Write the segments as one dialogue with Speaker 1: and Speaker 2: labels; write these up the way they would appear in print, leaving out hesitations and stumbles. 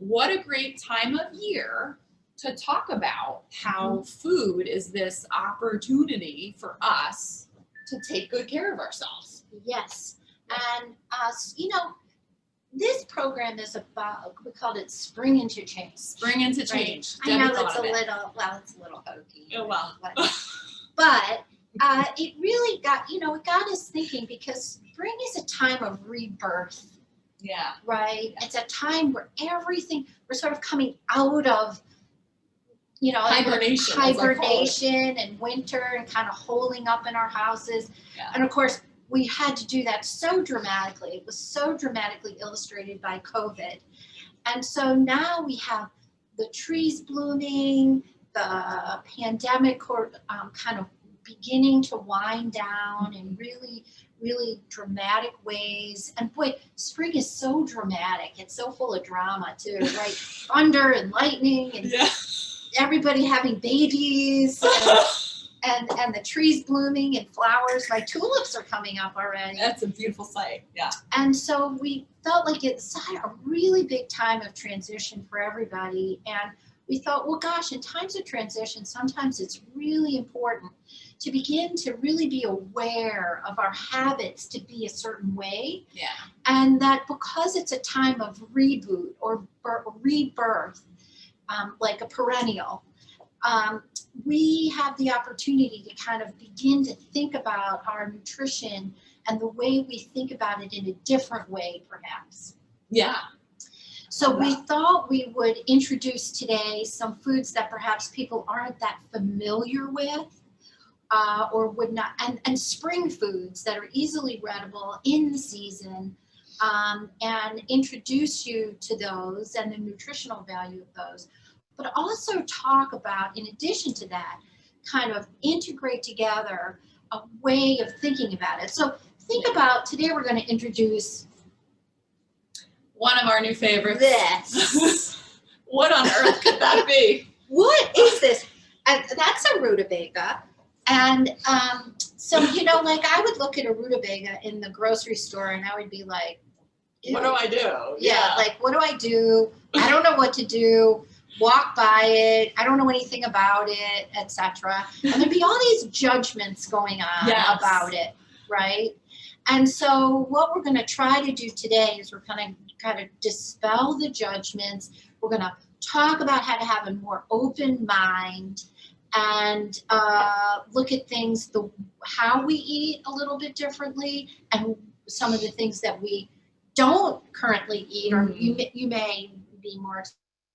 Speaker 1: what a great time of year to talk about how food is this opportunity for us to take good care of ourselves.
Speaker 2: Yes. And, this program is about, we called it Spring into Change.
Speaker 1: Spring into Change.
Speaker 2: Right? I know it's a little hokey.
Speaker 1: Oh, well.
Speaker 2: But it really got, it got us thinking, because spring is a time of rebirth.
Speaker 1: Yeah.
Speaker 2: Right? It's a time where we're sort of coming out of, hibernation and winter and kind of holding up in our houses.
Speaker 1: Yeah.
Speaker 2: And of course, we had to do that so dramatically. It was so dramatically illustrated by COVID. And so now we have the trees blooming, the pandemic kind of beginning to wind down in really, really dramatic ways. And boy, spring is so dramatic. It's so full of drama too, right? Thunder and lightning and everybody having babies. And the trees blooming and flowers. My tulips are coming up already.
Speaker 1: That's a beautiful sight. Yeah.
Speaker 2: And so we felt like it's a really big time of transition for everybody. And we thought, well, gosh, in times of transition, sometimes it's really important to begin to really be aware of our habits to be a certain way.
Speaker 1: Yeah.
Speaker 2: And that because it's a time of reboot or rebirth, like a perennial, we have the opportunity to kind of begin to think about our nutrition and the way we think about it in a different way, perhaps.
Speaker 1: Yeah.
Speaker 2: So we thought we would introduce today some foods that perhaps people aren't that familiar with, or would not, and spring foods that are easily readable in the season, and introduce you to those and the nutritional value of those. But also talk about, in addition to that, kind of integrate together a way of thinking about it. So think about, today we're going to introduce
Speaker 1: one of our new favorites.
Speaker 2: This.
Speaker 1: What on earth could that be?
Speaker 2: What is this? That's a rutabaga. And so, I would look at a rutabaga in the grocery store and I would be like, ew.
Speaker 1: What do I do?
Speaker 2: Yeah, like, what do I do? I don't know what to do. Walk by it. I don't know anything about it, etc. And there'd be all these judgments going on about it, right? And so what we're going to try to do today is we're going to kind of dispel the judgments. We're going to talk about how to have a more open mind and look at things, how we eat a little bit differently, and some of the things that we don't currently eat, or you may be more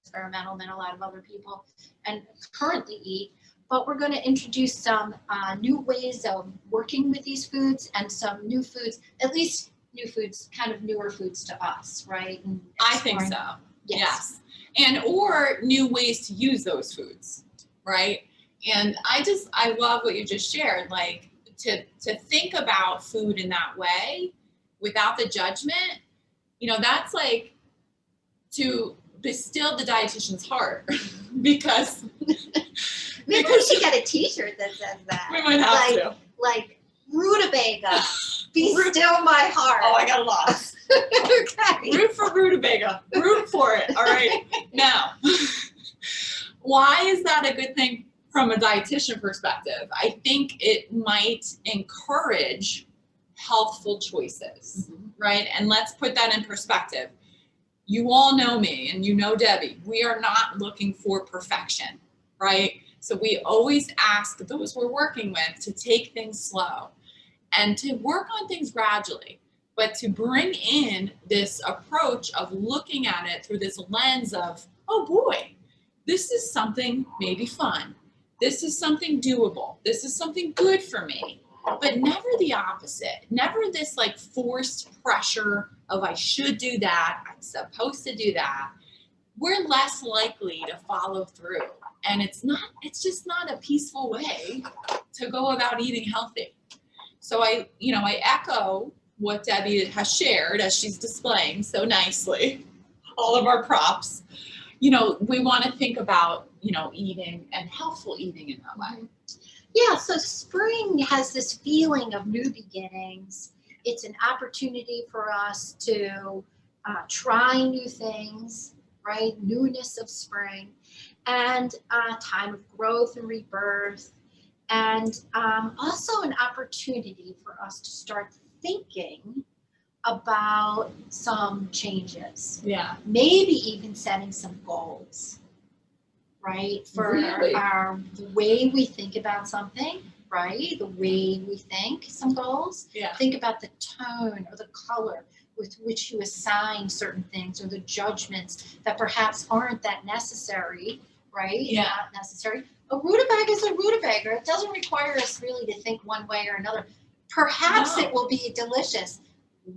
Speaker 2: experimental than a lot of other people and currently eat. But we're going to introduce some new ways of working with these foods and some new foods, at least new foods, kind of newer foods to us, right? And
Speaker 1: I think so. Yes. And or new ways to use those foods, right? And I love what you just shared, like to think about food in that way without the judgment, that's like to distill the dietitian's heart because
Speaker 2: maybe we should get a t-shirt that says that.
Speaker 1: We might have to.
Speaker 2: Like rutabaga, be still my heart.
Speaker 1: Oh, I got lost.
Speaker 2: Okay.
Speaker 1: Root for rutabaga. Root for it. All right. Now, why is that a good thing from a dietitian perspective? I think it might encourage healthful choices, right? And let's put that in perspective. You all know me and you know Debbie. We are not looking for perfection, right? So we always ask those we're working with to take things slow and to work on things gradually, but to bring in this approach of looking at it through this lens of, oh boy, this is something maybe fun. This is something doable. This is something good for me. But never the opposite. Never this like forced pressure of I should do that, I'm supposed to do that. We're less likely to follow through. And it's just not a peaceful way to go about eating healthy. So I echo what Debbie has shared as she's displaying so nicely, all of our props. We want to think about, eating and healthful eating in that way.
Speaker 2: Yeah, so spring has this feeling of new beginnings. It's an opportunity for us to try new things, right? Newness of spring, and a time of growth and rebirth, and also an opportunity for us to start thinking about some changes.
Speaker 1: Yeah.
Speaker 2: Maybe even setting some goals, right? For
Speaker 1: Really?
Speaker 2: the way we think about something, right? The way we think, some goals.
Speaker 1: Yeah.
Speaker 2: Think about the tone or the color with which you assign certain things, or the judgments that perhaps aren't that necessary, right?
Speaker 1: Yeah.
Speaker 2: Not necessary. A rutabaga is a rutabaga. It doesn't require us really to think one way or another. Perhaps
Speaker 1: No.
Speaker 2: it will be delicious.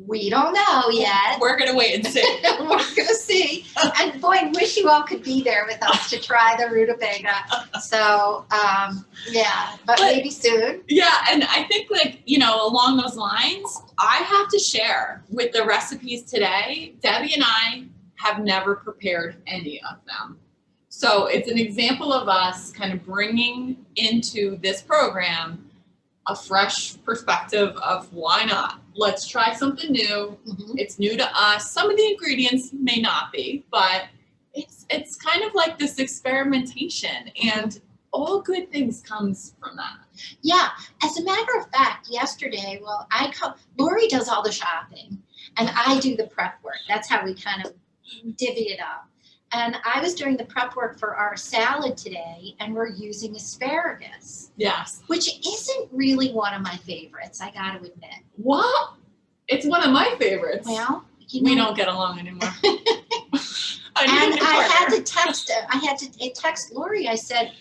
Speaker 2: We don't know yet.
Speaker 1: We're going to wait and see.
Speaker 2: We're going to see. And boy, I wish you all could be there with us to try the rutabaga. So, yeah, but maybe soon.
Speaker 1: Yeah, and I think, like, you know, along those lines, I have to share with the recipes today. Debbie and I have never prepared any of them. So it's an example of us kind of bringing into this program a fresh perspective of why not? Let's try something new.
Speaker 2: Mm-hmm.
Speaker 1: It's new to us. Some of the ingredients may not be, but it's kind of like this experimentation, and all good things comes from that.
Speaker 2: Yeah. As a matter of fact, yesterday, Lori does all the shopping and I do the prep work. That's how we kind of divvy it up. And I was doing the prep work for our salad today, and we're using asparagus.
Speaker 1: Yes.
Speaker 2: Which isn't really one of my favorites, I got to admit.
Speaker 1: What? It's one of my favorites.
Speaker 2: Well,
Speaker 1: we don't get along anymore.
Speaker 2: I had to text Lori. I said,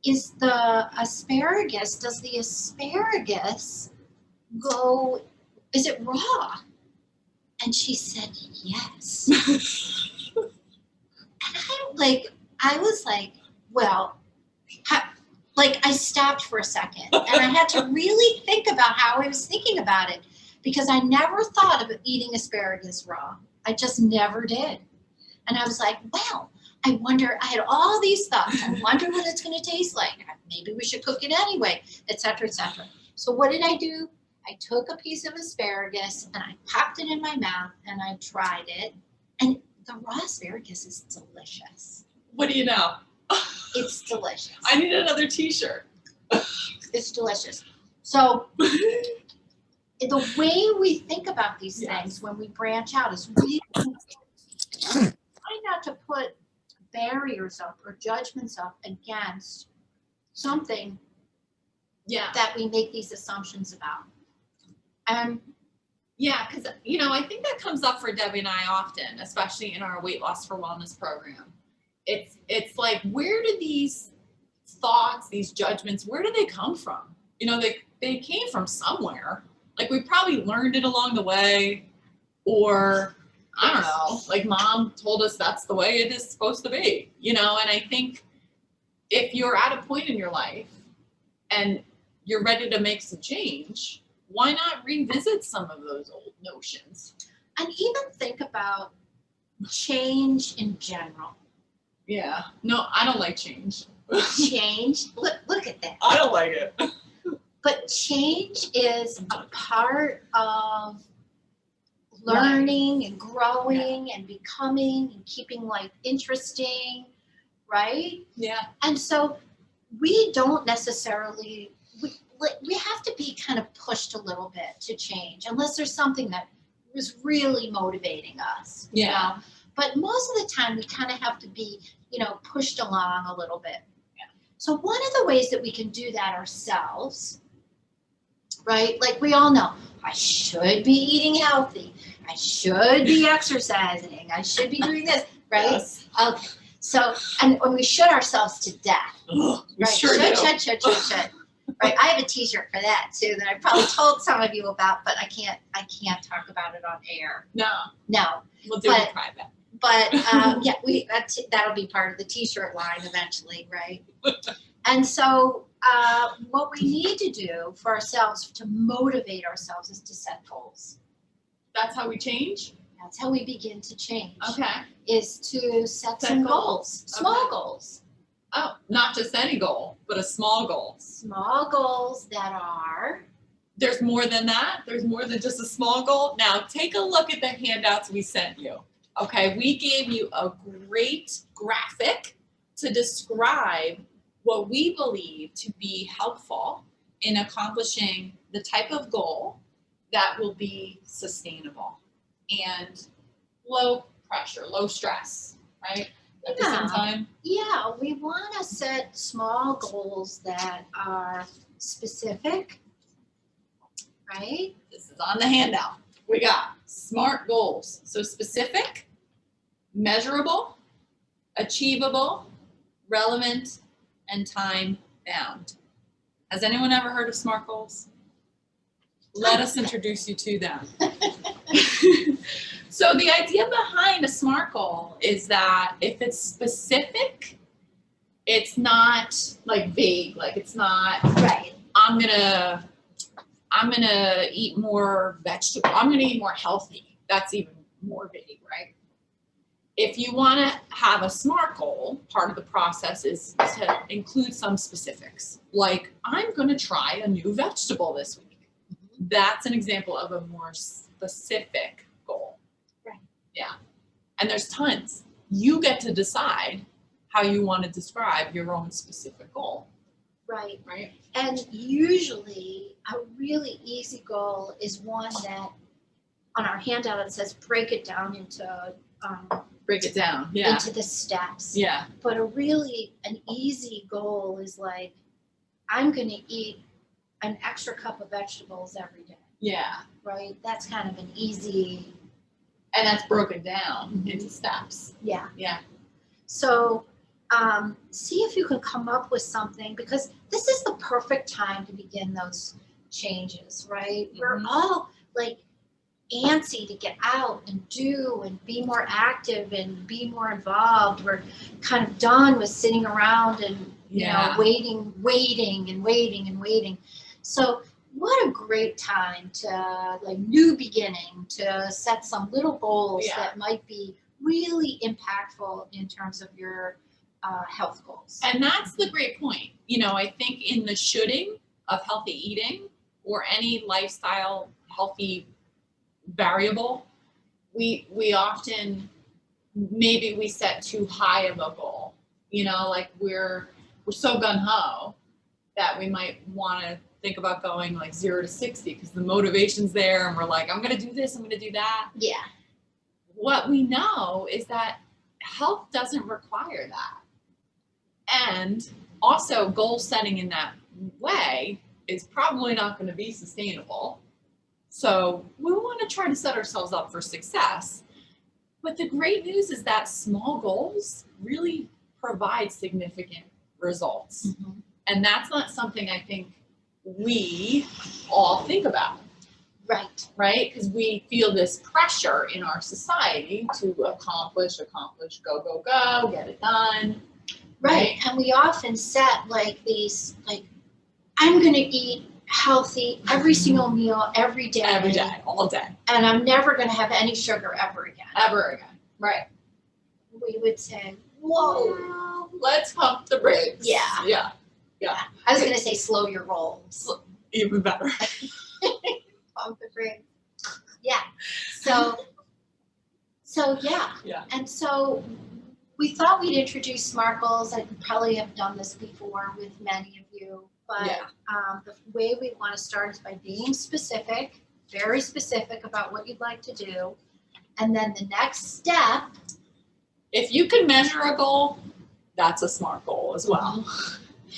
Speaker 2: does the asparagus go, is it raw? And she said, yes. And I was like, well, I stopped for a second, and I had to really think about how I was thinking about it, because I never thought of eating asparagus raw. I just never did. And I was like, well, I had all these thoughts. I wonder what it's going to taste like. Maybe we should cook it anyway, et cetera, et cetera. So what did I do? I took a piece of asparagus and I popped it in my mouth and I tried it. And the raw asparagus is delicious.
Speaker 1: What do you know?
Speaker 2: It's delicious.
Speaker 1: I need another t-shirt.
Speaker 2: It's delicious. So the way we think about these things when we branch out is really try not to put barriers up or judgments up against something that we make these assumptions about.
Speaker 1: Yeah, because, you know, I think that comes up for Debbie and I often, especially in our Weight Loss for Wellness program. It's like, where do these thoughts, these judgments, where do they come from? You know, they came from somewhere. Like, we probably learned it along the way, or I don't know, like mom told us that's the way it is supposed to be, you know? And I think if you're at a point in your life and you're ready to make some change, why not revisit some of those old notions?
Speaker 2: And even think about change in general.
Speaker 1: Yeah. No, I don't like change.
Speaker 2: Change. Look at that.
Speaker 1: I don't like it.
Speaker 2: But change is a part of learning and growing and becoming and keeping life interesting, right?
Speaker 1: Yeah.
Speaker 2: And so we don't necessarily, we have to be kind of pushed a little bit to change, unless there's something that was really motivating us.
Speaker 1: Yeah.
Speaker 2: You know? But most of the time we kind of have to be, you know, pushed along a little bit.
Speaker 1: Yeah.
Speaker 2: So one of the ways that we can do that ourselves, right? Like we all know, I should be eating healthy. I should be exercising. I should be doing this, right?
Speaker 1: Yes.
Speaker 2: Okay. So, and when we should ourselves to death,
Speaker 1: Ugh, we
Speaker 2: right?
Speaker 1: sure do.
Speaker 2: Should. Right? I have a T-shirt for that too that I probably told some of you about, but I can't talk about it on air.
Speaker 1: No. We'll do it in private.
Speaker 2: But yeah, that'll be part of the T-shirt line eventually, right? And so what we need to do for ourselves to motivate ourselves is to set goals.
Speaker 1: That's how we change?
Speaker 2: That's how we begin to change.
Speaker 1: Okay.
Speaker 2: Is to set some goals. Small goals.
Speaker 1: Oh, not just any goal, but a small goal.
Speaker 2: Small goals that are...
Speaker 1: There's more than that? There's more than just a small goal? Now, take a look at the handouts we sent you. Okay, we gave you a great graphic to describe what we believe to be helpful in accomplishing the type of goal that will be sustainable and low pressure, low stress, right? At the same time.
Speaker 2: Yeah, we want to set small goals that are specific, right?
Speaker 1: This is on the handout. We got SMART goals. So specific, measurable, achievable, relevant, and time bound. Has anyone ever heard of SMART goals? Let us introduce you to them. So the idea behind a SMART goal is that if it's specific, it's not like vague, like it's not
Speaker 2: Right.
Speaker 1: I'm gonna eat more vegetable. I'm gonna eat more healthy. That's even more vague, right? If you want to have a SMART goal, part of the process is to include some specifics. Like, I'm going to try a new vegetable this week. That's an example of a more specific goal.
Speaker 2: Right.
Speaker 1: Yeah. And there's tons. You get to decide how you want to describe your own specific goal.
Speaker 2: Right.
Speaker 1: Right.
Speaker 2: And usually a really easy goal is one that on our handout it says break it down into
Speaker 1: break it down. Yeah.
Speaker 2: into the steps.
Speaker 1: Yeah.
Speaker 2: But an easy goal is like, I'm going to eat an extra cup of vegetables every day.
Speaker 1: Yeah.
Speaker 2: Right? That's kind of an easy.
Speaker 1: And that's broken down into steps.
Speaker 2: Yeah.
Speaker 1: Yeah.
Speaker 2: So see if you can come up with something, because this is the perfect time to begin those changes, right? Mm-hmm. We're all like antsy to get out and do and be more active and be more involved. We're kind of done with sitting around and you know waiting. So what a great time to like new beginning to set some little goals that might be really impactful in terms of your health goals.
Speaker 1: And that's the great point. You know, I think in the shoulding of healthy eating or any lifestyle healthy variable, we often maybe we set too high of a goal. You know, like we're so gung-ho that we might want to think about going like 0 to 60 because the motivation's there and we're like, I'm going to do this, I'm going to do that.
Speaker 2: Yeah.
Speaker 1: What we know is that health doesn't require that. And also goal setting in that way is probably not going to be sustainable. So we want to try to set ourselves up for success. But the great news is that small goals really provide significant results. Mm-hmm. And that's not something I think we all think about.
Speaker 2: Right.
Speaker 1: Right? Because we feel this pressure in our society to accomplish, go, get it done.
Speaker 2: Right. And we often set like these, like, I'm going to eat healthy every single meal, every day.
Speaker 1: Every day, all day.
Speaker 2: And I'm never going to have any sugar ever again.
Speaker 1: Ever again. Right.
Speaker 2: We would say, whoa.
Speaker 1: Let's pump the brakes.
Speaker 2: Yeah.
Speaker 1: Yeah.
Speaker 2: I was going to say slow your roll.
Speaker 1: Even better.
Speaker 2: Pump the brakes. Yeah. So yeah.
Speaker 1: Yeah.
Speaker 2: And so we thought we'd introduce SMART goals. I probably have done this before with many of you, but the way we want to start is by being specific, very specific about what you'd like to do. And then the next step.
Speaker 1: If you can measure a goal, that's a SMART goal as well.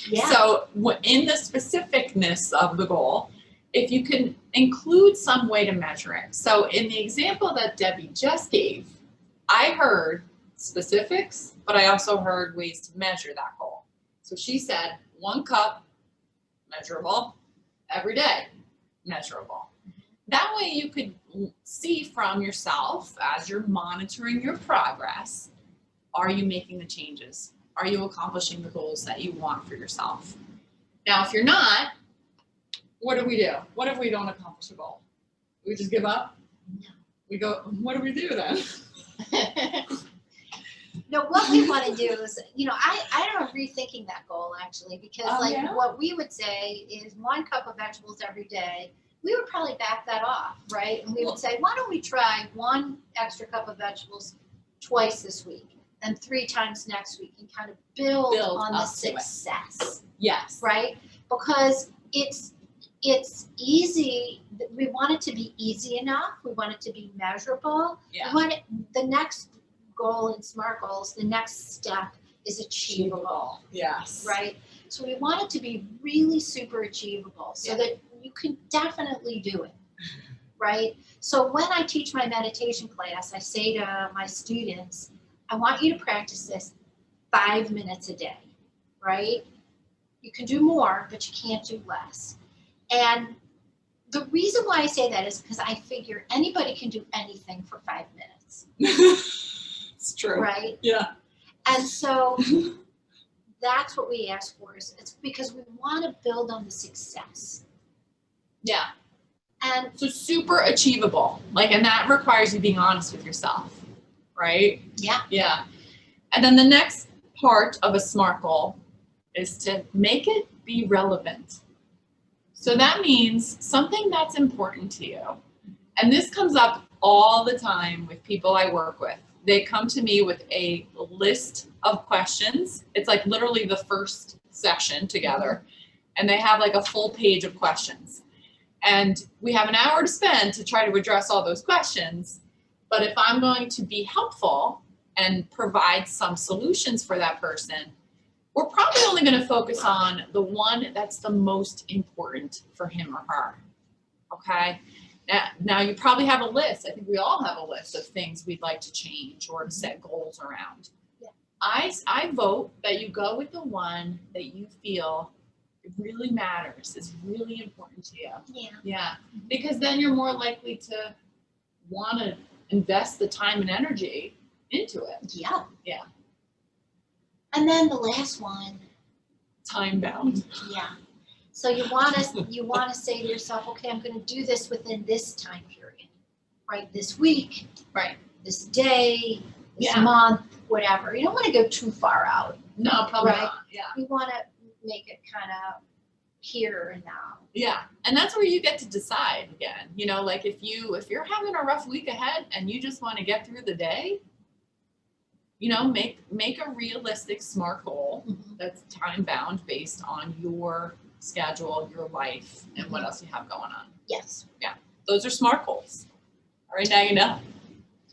Speaker 2: Yeah.
Speaker 1: So in the specificness of the goal, if you can include some way to measure it. So in the example that Debbie just gave, I heard specifics, but I also heard ways to measure that goal. So she said 1 cup, measurable, every day, measurable. That way you could see from yourself as you're monitoring your progress, are you making the changes? Are you accomplishing the goals that you want for yourself? Now, if you're not, what do we do? What if we don't accomplish a goal? We just give up?
Speaker 2: No.
Speaker 1: We go, what do we do then?
Speaker 2: No, what we want to do is, I don't rethinking that goal actually, because what we would say is 1 cup of vegetables every day. We would probably back that off, right? And we would say, why don't we try 1 extra cup of vegetables twice this week, then 3 times next week, and kind of build on the success.
Speaker 1: Yes.
Speaker 2: Right? Because it's easy. We want it to be easy enough. We want it to be measurable.
Speaker 1: Yeah.
Speaker 2: We want it, the next goal in SMART goals, the next step is achievable.
Speaker 1: Yes.
Speaker 2: Right? So we want it to be really super achievable so that you can definitely do it. Right? So when I teach my meditation class, I say to my students, I want you to practice this 5 minutes a day. Right? You can do more, but you can't do less. And the reason why I say that is because I figure anybody can do anything for 5 minutes.
Speaker 1: It's true.
Speaker 2: Right?
Speaker 1: Yeah.
Speaker 2: And so that's what we ask for. It's because we want to build on the success.
Speaker 1: Yeah.
Speaker 2: And
Speaker 1: so super achievable. And that requires you being honest with yourself. Right?
Speaker 2: Yeah.
Speaker 1: Yeah. And then the next part of a SMART goal is to make it be relevant. So that means something that's important to you. And this comes up all the time with people I work with. They come to me with a list of questions. It's literally the first session together. And they have a full page of questions. And we have an hour to spend to try to address all those questions. But if I'm going to be helpful and provide some solutions for that person, we're probably only going to focus on the one that's the most important for him or her. Okay? Now you probably have a list. I think we all have a list of things we'd like to change or to set goals around.
Speaker 2: Yeah.
Speaker 1: I vote that you go with the one that you feel really matters, is really important to you.
Speaker 2: Yeah.
Speaker 1: Yeah. Because then you're more likely to want to invest the time and energy into it.
Speaker 2: Yeah.
Speaker 1: Yeah.
Speaker 2: And then the last one.
Speaker 1: Time bound.
Speaker 2: Yeah. So you want to say to yourself, okay, I'm going to do this within this time period, right? This week,
Speaker 1: right?
Speaker 2: This day, this month, whatever. You don't want to go too far out.
Speaker 1: No, probably not. Yeah.
Speaker 2: You want to make it kind of here and now.
Speaker 1: Yeah, and that's where you get to decide again. If you're having a rough week ahead and you just want to get through the day, make a realistic SMART goal that's time bound based on your schedule, your life, and what else you have going on.
Speaker 2: Yes.
Speaker 1: Yeah. Those are SMART goals. All right, now you know.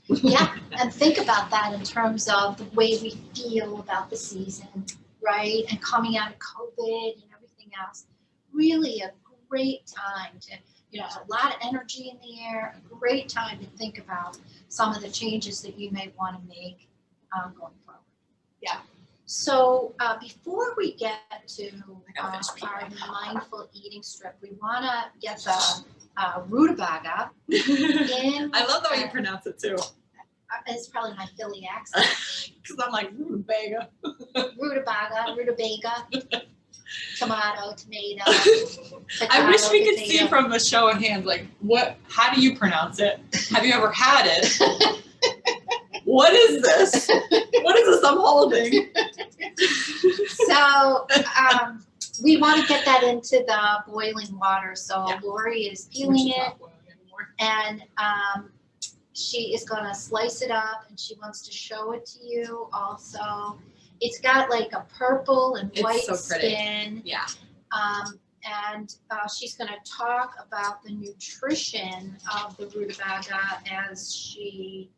Speaker 2: Yeah, and think about that in terms of the way we feel about the season, right? And coming out of COVID and everything else. Really a great time to, there's a lot of energy in the air, a great time to think about some of the changes that you may want to make going forward.
Speaker 1: Yeah.
Speaker 2: So before we get to our mindful eating strip, we want to get the rutabaga in.
Speaker 1: I love the way you pronounce it too.
Speaker 2: It's probably my Philly accent.
Speaker 1: Because I'm like, rutabaga.
Speaker 2: Rutabaga. Tomato.
Speaker 1: I wish we could see from a show of hands, how do you pronounce it? Have you ever had it? What is this? What is this I'm holding?
Speaker 2: So we want to get that into the boiling water. So Lori is peeling it, and she is going to slice it up, and she wants to show it to you also. It's got a purple and white skin.
Speaker 1: Yeah.
Speaker 2: And she's going to talk about the nutrition of the rutabaga as she,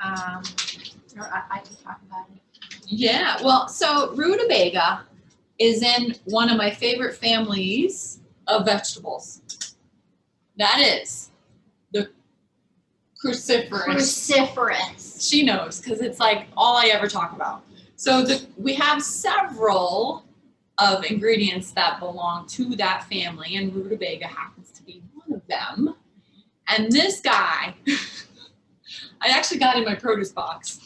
Speaker 2: I can talk about it.
Speaker 1: Yeah, well, so rutabaga is in one of my favorite families of vegetables. That is the cruciferous. She knows, because it's all I ever talk about. So we have several of ingredients that belong to that family, and rutabaga happens to be one of them. And this guy, I actually got in my produce box.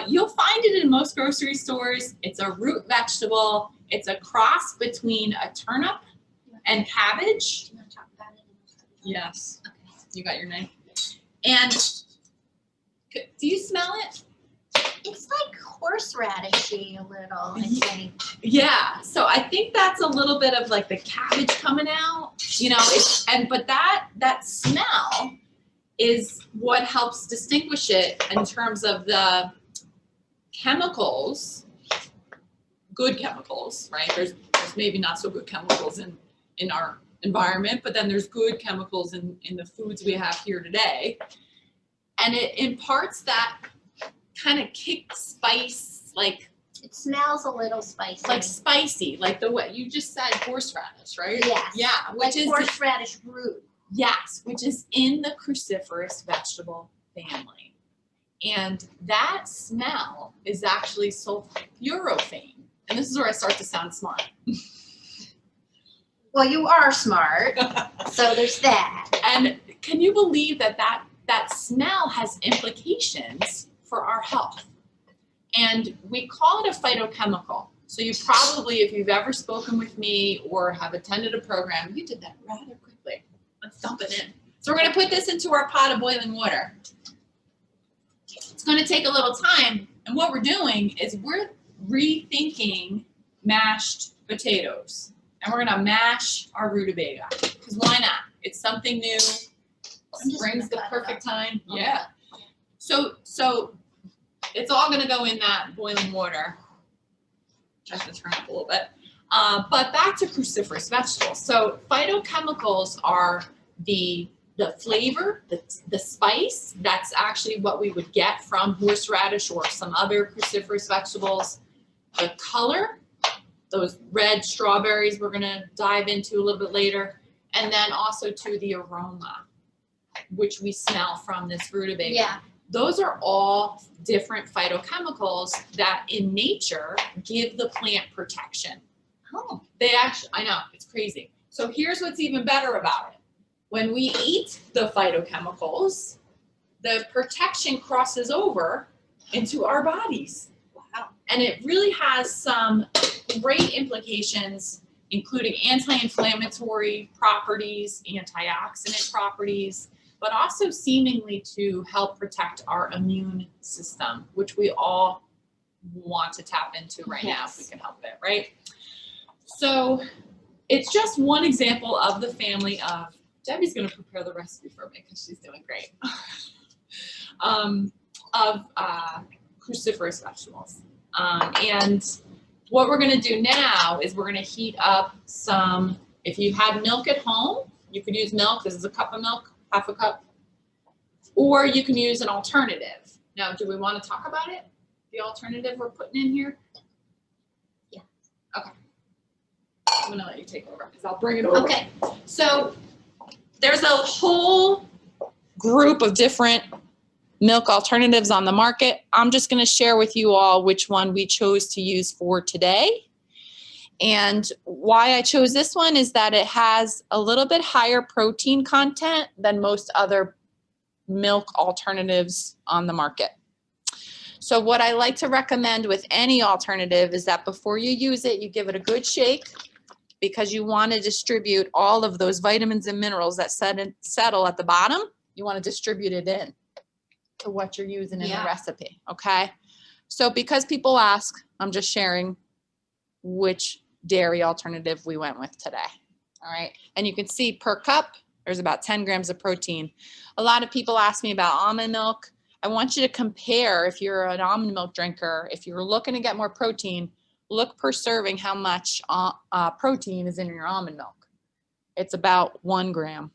Speaker 1: You'll find it in most grocery stores. It's a root vegetable. It's a cross between a turnip and cabbage.
Speaker 2: Do you want to talk about it?
Speaker 1: Yes.
Speaker 2: Okay.
Speaker 1: You got your knife. And do you smell it?
Speaker 2: It's like horseradishy a little, I think.
Speaker 1: Yeah. So I think that's a little bit of the cabbage coming out. But that smell is what helps distinguish it in terms of the chemicals, good chemicals, right? There's maybe not so good chemicals in our environment, but then there's good chemicals in the foods we have here today. And it imparts that kind of kick spice, like
Speaker 2: it smells a little spicy.
Speaker 1: Like spicy, like the way you just said horseradish, right?
Speaker 2: Yes.
Speaker 1: Yeah,
Speaker 2: which is horseradish root.
Speaker 1: Yes, which is in the cruciferous vegetable family. And that smell is actually sulforaphane. And this is where I start to sound smart.
Speaker 2: Well, you are smart, so there's that.
Speaker 1: And can you believe that smell has implications for our health? And we call it a phytochemical. So you probably, if you've ever spoken with me or have attended a program, you did that rather quickly. Let's dump it in. So we're going to put this into our pot of boiling water. It's going to take a little time. And what we're doing is we're rethinking mashed potatoes. And we're going to mash our rutabaga. Because why not? It's something new. Spring's the perfect time. Yeah. So it's all going to go in that boiling water. I have to turn up a little bit. But back to cruciferous vegetables. So phytochemicals are the flavor, the spice. That's actually what we would get from horseradish or some other cruciferous vegetables. The color, those red strawberries we're going to dive into a little bit later. And then also to the aroma, which we smell from this rutabaga.
Speaker 2: Yeah.
Speaker 1: Those are all different phytochemicals that in nature give the plant protection.
Speaker 2: Oh.
Speaker 1: They actually, I know, it's crazy. So here's what's even better about it. When we eat the phytochemicals, the protection crosses over into our bodies.
Speaker 2: Wow.
Speaker 1: And it really has some great implications, including anti-inflammatory properties, antioxidant properties, but also seemingly to help protect our immune system, which we all want to tap into right now if we can help it, right? So it's just one example of the family of, Debbie's going to prepare the recipe for me because she's doing great, of cruciferous vegetables. And what we're going to do now is we're going to heat up some, if you had milk at home, you could use milk. This is a cup of milk. Half a cup, or you can use an alternative. Now, do we want to talk about it? The alternative we're putting in here?
Speaker 2: Yeah.
Speaker 1: Okay. I'm going to let you take over because I'll bring it over.
Speaker 2: Okay.
Speaker 1: So there's a whole group of different milk alternatives on the market. I'm just going to share with you all which one we chose to use for today. And why I chose this one is that it has a little bit higher protein content than most other milk alternatives on the market. So what I like to recommend with any alternative is that before you use it, you give it a good shake because you want to distribute all of those vitamins and minerals that settle at the bottom. You want to distribute it in to what you're using in the recipe, okay? So because people ask, I'm just sharing which dairy alternative we went with today. All right. And you can see per cup, there's about 10 grams of protein. A lot of people ask me about almond milk. I want you to compare, if you're an almond milk drinker, if you're looking to get more protein, look per serving how much protein is in your almond milk. It's about 1 gram.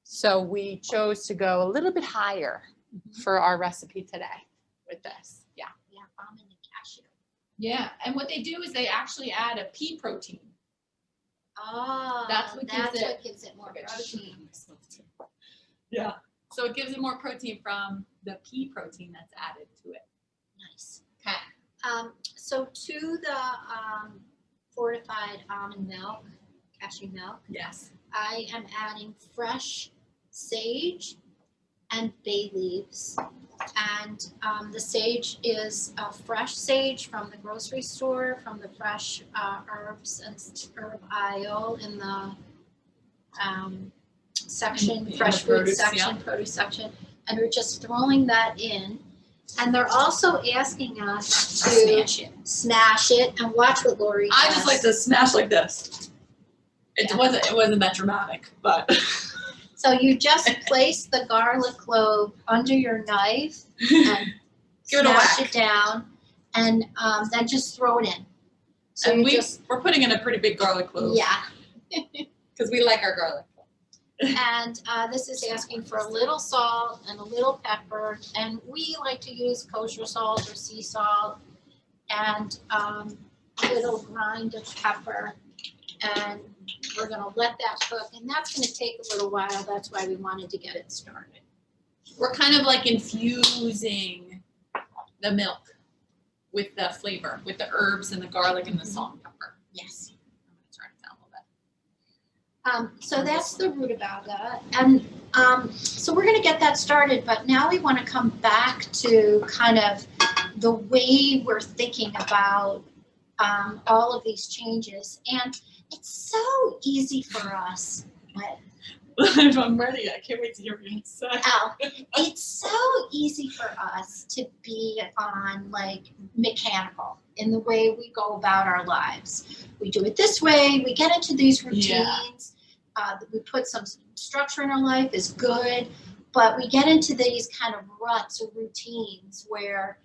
Speaker 1: So we chose to go a little bit higher for our recipe today with this. Yeah.
Speaker 2: Yeah, almond and cashew.
Speaker 1: Yeah, and what they do is they actually add a pea protein.
Speaker 2: Oh,
Speaker 1: that's what
Speaker 2: gives it more protein.
Speaker 1: Yeah, so it gives it more protein from the pea protein that's added to it.
Speaker 2: Nice.
Speaker 1: Okay.
Speaker 2: So to the fortified almond milk, cashew milk,
Speaker 1: yes,
Speaker 2: I am adding fresh sage and bay leaves. And the sage is fresh sage from the grocery store, from the fresh herbs and herb aisle in the section, fresh food section, produce section. And we're just throwing that in. And they're also asking us to smash it and watch what Lori does.
Speaker 1: I just like to smash like this. It wasn't that dramatic, but
Speaker 2: So you just place the garlic clove under your knife and
Speaker 1: Give it a
Speaker 2: smash
Speaker 1: whack.
Speaker 2: it down, and then just throw it in. So
Speaker 1: And
Speaker 2: you
Speaker 1: we're putting in a pretty big garlic clove.
Speaker 2: yeah.
Speaker 1: Because we like our garlic.
Speaker 2: And this is asking for a little salt and a little pepper, and we like to use kosher salt or sea salt, and a little grind of pepper, and we're going to let that cook, and that's going to take a little while. That's why we wanted to get it started.
Speaker 1: We're kind of like infusing the milk with the flavor, with the herbs and the garlic and the salt and pepper.
Speaker 2: Yes.
Speaker 1: I'm going to turn it down a little bit.
Speaker 2: So that's the rutabaga, and so we're going to get that started, but now we want to come back to kind of the way we're thinking about all of these changes, and it's so easy for us.
Speaker 1: I'm ready. I can't wait to hear what you say.
Speaker 2: It's so easy for us to be on like mechanical in the way we go about our lives. We do it this way. We get into these routines. We put some structure in our life is good, but we get into these kind of ruts or routines where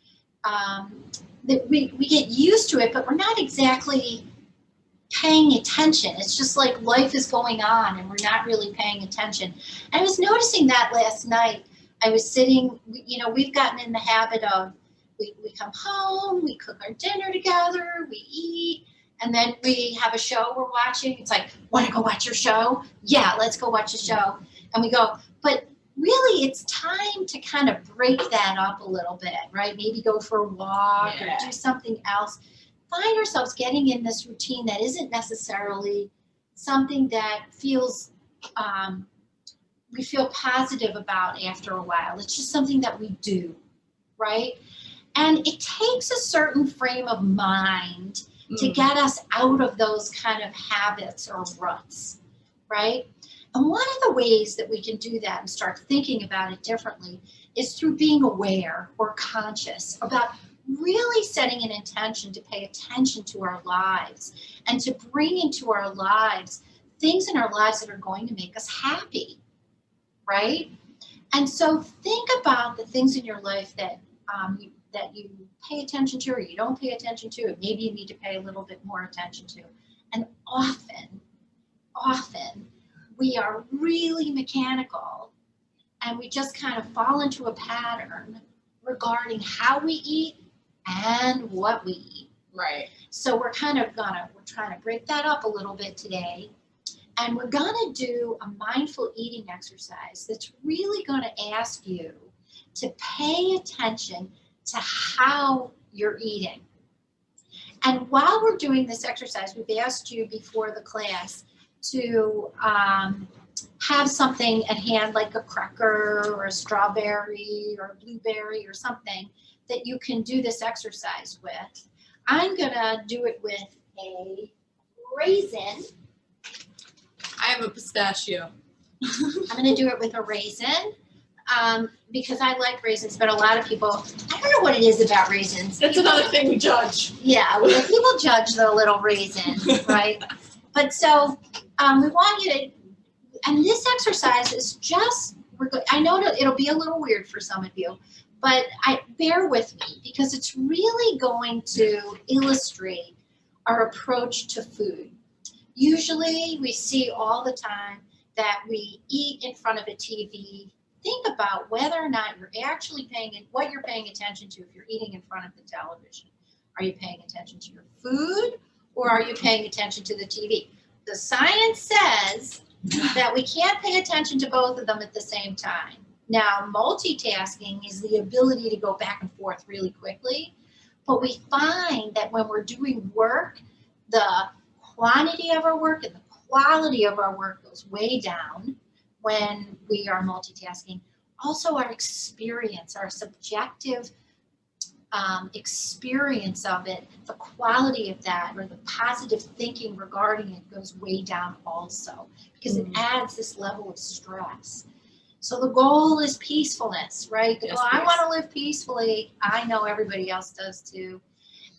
Speaker 2: that we get used to it, but we're not exactly paying attention. It's just like life is going on and we're not really paying attention. I was noticing that last night. I was sitting, we've gotten in the habit of we come home, we cook our dinner together, we eat, and then we have a show we're watching. It's like, want to go watch your show? Yeah, let's go watch a show. And we go, but really it's time to kind of break that up a little bit, right? Maybe go for a walk or do something else. Find ourselves getting in this routine that isn't necessarily something that feels we feel positive about after a while. It's just something that we do, right? And it takes a certain frame of mind to get us out of those kind of habits or ruts, right? And one of the ways that we can do that and start thinking about it differently is through being aware or conscious about really setting an intention to pay attention to our lives and to bring into our lives things in our lives that are going to make us happy, right? And so think about the things in your life that you pay attention to or you don't pay attention to, and maybe you need to pay a little bit more attention to. And often we are really mechanical and we just kind of fall into a pattern regarding how we eat and what we eat.
Speaker 1: Right.
Speaker 2: So we're trying to break that up a little bit today. And we're gonna do a mindful eating exercise that's really gonna ask you to pay attention to how you're eating. And while we're doing this exercise, we've asked you before the class to have something at hand like a cracker or a strawberry or a blueberry or something that you can do this exercise with. I'm gonna do it with a raisin.
Speaker 1: I have a pistachio.
Speaker 2: I'm gonna do it with a raisin because I like raisins, but a lot of people, I don't know what it is about raisins.
Speaker 1: That's another thing we judge.
Speaker 2: Yeah, well, people judge the little raisin, right? But so we want you to, and this exercise is just, I know it'll be a little weird for some of you, but bear with me because it's really going to illustrate our approach to food. Usually we see all the time that we eat in front of a TV. Think about whether or not you're actually what you're paying attention to if you're eating in front of the television. Are you paying attention to your food or are you paying attention to the TV? The science says that we can't pay attention to both of them at the same time. Now, multitasking is the ability to go back and forth really quickly, but we find that when we're doing work, the quantity of our work and the quality of our work goes way down when we are multitasking. Also, our experience, our subjective experience of it, the quality of that or the positive thinking regarding it goes way down also because it adds this level of stress. So the goal is peacefulness, right? I want to live peacefully. I know everybody else does too.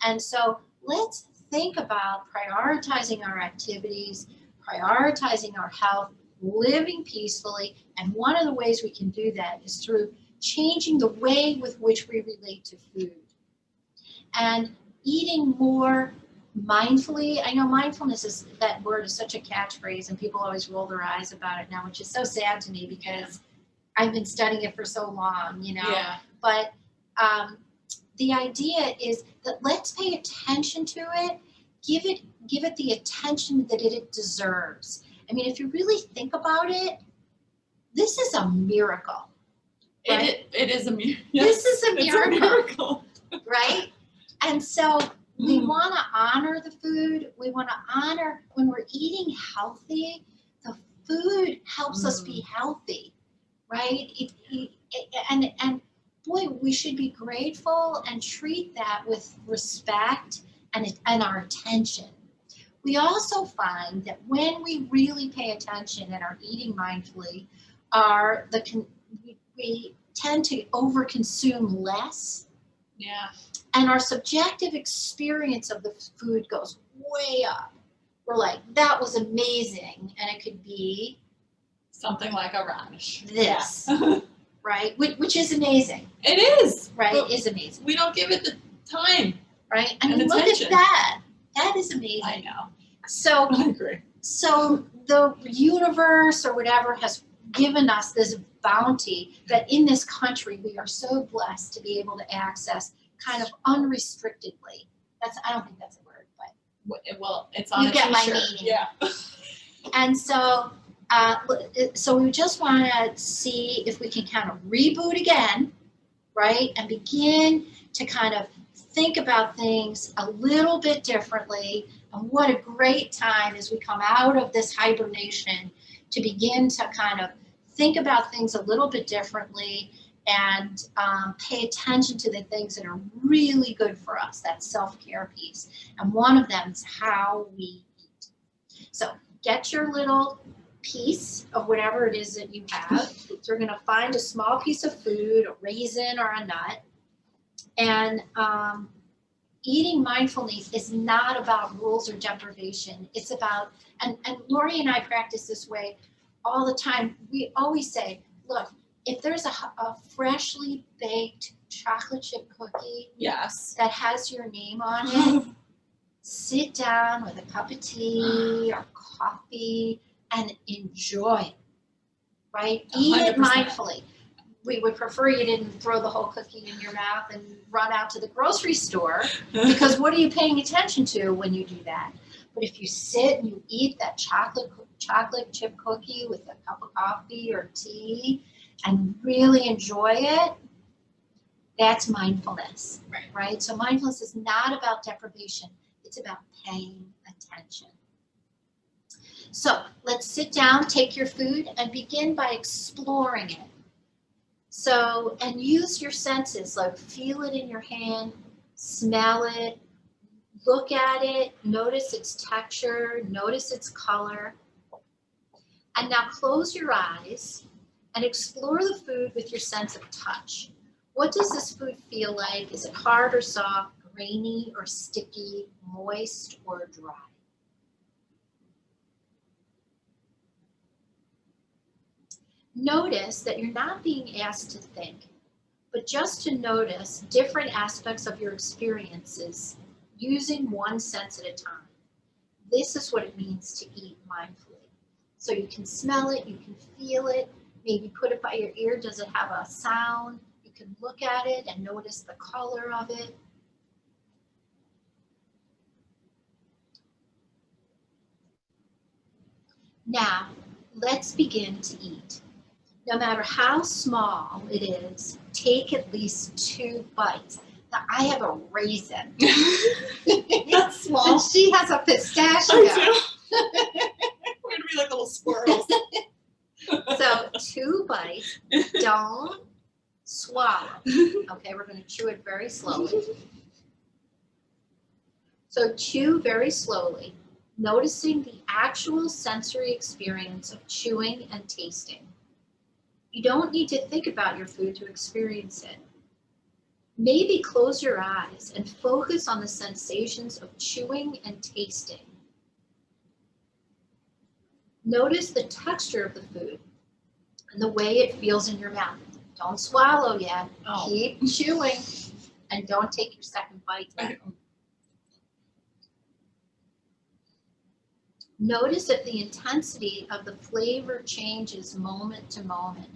Speaker 2: And so let's think about prioritizing our activities, prioritizing our health, living peacefully, And one of the ways we can do that is through changing the way with which we relate to food and eating more mindfully. I know mindfulness is, that word is such a catchphrase and people always roll their eyes about it now, which is so sad to me because I've been studying it for so long, you know.
Speaker 1: Yeah.
Speaker 2: But the idea is that let's pay attention to it, give it the attention that it deserves. I mean, if you really think about it, this is a miracle. Right?
Speaker 1: It is a miracle.
Speaker 2: This is a miracle.
Speaker 1: It's a miracle.
Speaker 2: Right? And so we want to honor the food. We want to honor when we're eating healthy, the food helps us be healthy, right? And boy, we should be grateful and treat that with respect and our attention. We also find that when we really pay attention and are eating mindfully, we tend to overconsume less.
Speaker 1: Yeah.
Speaker 2: And our subjective experience of the food goes way up. We're like, that was amazing. And it could be
Speaker 1: something like a radish.
Speaker 2: This,
Speaker 1: Yeah.
Speaker 2: right? Which is amazing.
Speaker 1: It is.
Speaker 2: Right? It is amazing.
Speaker 1: We don't give it the time.
Speaker 2: Right? I mean,
Speaker 1: and
Speaker 2: look
Speaker 1: attention.
Speaker 2: at that. That is amazing.
Speaker 1: I know.
Speaker 2: So,
Speaker 1: I agree.
Speaker 2: So the universe or whatever has given us this bounty that in this country we are so blessed to be able to access kind of unrestrictedly. I don't think that's a word, but
Speaker 1: well, it's on
Speaker 2: you
Speaker 1: a
Speaker 2: get my
Speaker 1: t-shirt.
Speaker 2: meaning.
Speaker 1: Yeah.
Speaker 2: And so we just want to see if we can kind of reboot again, right, and begin to kind of think about things a little bit differently. And what a great time as we come out of this hibernation to begin to kind of think about things a little bit differently and pay attention to the things that are really good for us, that self-care piece. And one of them is how we eat. So get your little piece of whatever it is that you have. So we're going to find a small piece of food, a raisin or a nut. And eating mindfully is not about rules or deprivation. It's about, and Lori and I practice this way all the time. We always say, look, if there's a freshly baked chocolate chip cookie
Speaker 1: Yes.
Speaker 2: that has your name on it, sit down with a cup of tea or coffee and enjoy it, right?
Speaker 1: 100%.
Speaker 2: Eat it mindfully. We would prefer you didn't throw the whole cookie in your mouth and run out to the grocery store, because what are you paying attention to when you do that? But if you sit and you eat that chocolate chip cookie with a cup of coffee or tea and really enjoy it, that's mindfulness, right? So mindfulness is not about deprivation. It's about paying attention. So let's sit down, take your food, and begin by exploring it. So, and use your senses, like feel it in your hand, smell it, look at it, notice its texture, notice its color. And now close your eyes and explore the food with your sense of touch. What does this food feel like? Is it hard or soft, grainy or sticky, moist or dry? Notice that you're not being asked to think, but just to notice different aspects of your experiences using one sense at a time. This is what it means to eat mindfully. So you can smell it, you can feel it, maybe put it by your ear. Does it have a sound? You can look at it and notice the color of it. Now, let's begin to eat. No matter how small it is, take at least 2 bites. Now, I have a raisin.
Speaker 1: That's small.
Speaker 2: And she has a pistachio.
Speaker 1: I do. We're going to be like little squirrels.
Speaker 2: So 2 bites. Don't swallow. Okay, we're going to chew it very slowly. So chew very slowly, noticing the actual sensory experience of chewing and tasting. You don't need to think about your food to experience it. Maybe close your eyes and focus on the sensations of chewing and tasting. Notice the texture of the food. and the way it feels in your mouth. Don't swallow yet.
Speaker 1: Oh.
Speaker 2: Keep chewing, and don't take your second bite yet. Notice if the intensity of the flavor changes moment to moment.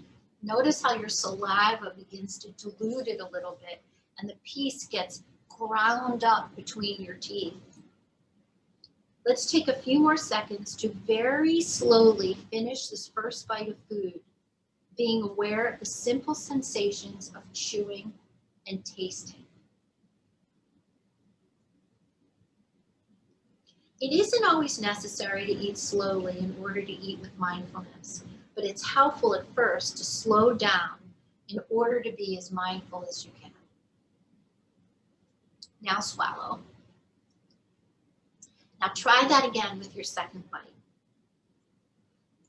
Speaker 2: Notice how your saliva begins to dilute it a little bit, and the piece gets ground up between your teeth. Let's take a few more seconds to very slowly finish this first bite of food, being aware of the simple sensations of chewing and tasting. It isn't always necessary to eat slowly in order to eat with mindfulness, but it's helpful at first to slow down in order to be as mindful as you can. Now swallow. Now try that again with your second bite.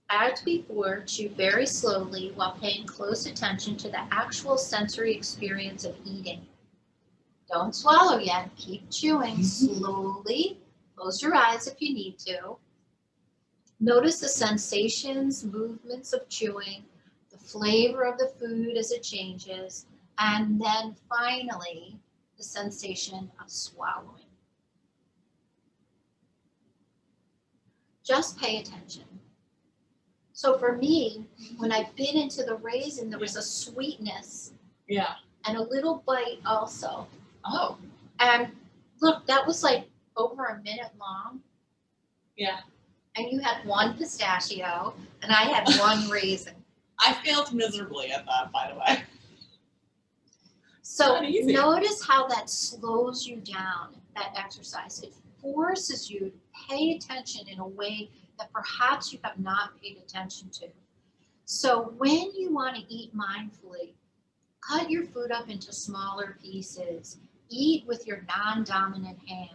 Speaker 2: As before, chew very slowly while paying close attention to the actual sensory experience of eating. Don't swallow yet. Keep chewing slowly. Close your eyes if you need to. Notice the sensations, movements of chewing, the flavor of the food as it changes, and then finally, the sensation of swallowing. Just pay attention. So for me, when I bit into the raisin, there was a sweetness.
Speaker 1: Yeah.
Speaker 2: And a little bite also.
Speaker 1: Oh.
Speaker 2: And look, that was like over a minute long.
Speaker 1: Yeah.
Speaker 2: And you had one pistachio, and I had one raisin.
Speaker 1: I failed miserably at that, by the way.
Speaker 2: So notice how that slows you down, that exercise. It forces you to pay attention in a way that perhaps you have not paid attention to. So when you want to eat mindfully, cut your food up into smaller pieces. Eat with your non-dominant hand.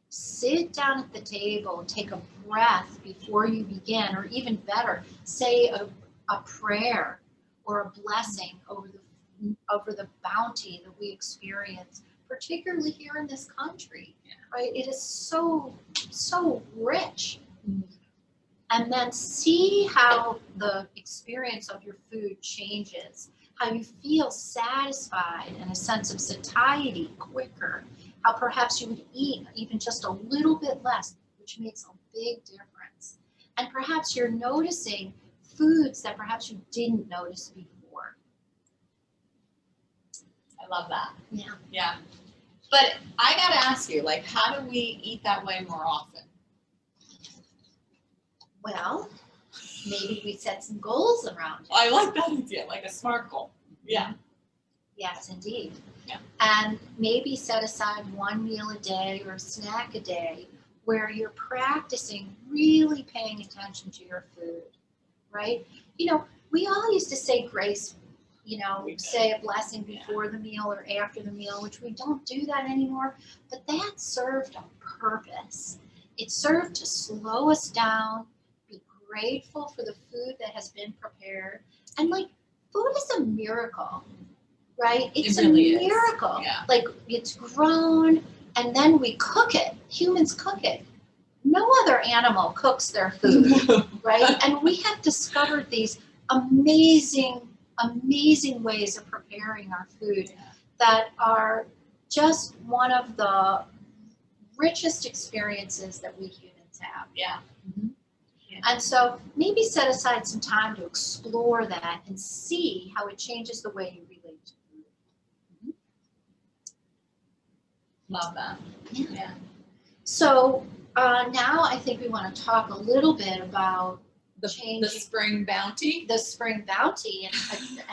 Speaker 2: Sit down at the table, take a breath before you begin, or even better, say a prayer or a blessing over the bounty that we experience, particularly here in this country, right? It is so rich. And then see how the experience of your food changes, how you feel satisfied and a sense of satiety quicker, how perhaps you would eat even just a little bit less, which makes a big difference. And perhaps you're noticing foods that perhaps you didn't notice before.
Speaker 1: I love that.
Speaker 2: Yeah.
Speaker 1: Yeah. But I got to ask you, like, how do we eat that way more often?
Speaker 2: Well, maybe we set some goals around it.
Speaker 1: I like that idea, like a SMART goal. Yeah.
Speaker 2: Yes, indeed.
Speaker 1: Yeah.
Speaker 2: And maybe set aside one meal a day or a snack a day where you're practicing really paying attention to your food, right? You know, we all used to say grace, say a blessing before the meal or after the meal, which we don't do that anymore, but that served a purpose. It served to slow us down, be grateful for the food that has been prepared, and like, food is a miracle, right? It's
Speaker 1: it really
Speaker 2: a miracle.
Speaker 1: Yeah.
Speaker 2: Like, it's grown and then we cook it. Humans cook it. No other animal cooks their food, right? And we have discovered these amazing ways of preparing our food that are just one of the richest experiences that we humans have.
Speaker 1: Yeah. Mm-hmm.
Speaker 2: Yeah. And so maybe set aside some time to explore that and see how it changes the way you relate to food.
Speaker 1: Love that. Yeah.
Speaker 2: So now I think we want to talk a little bit about
Speaker 1: the spring bounty.
Speaker 2: The spring bounty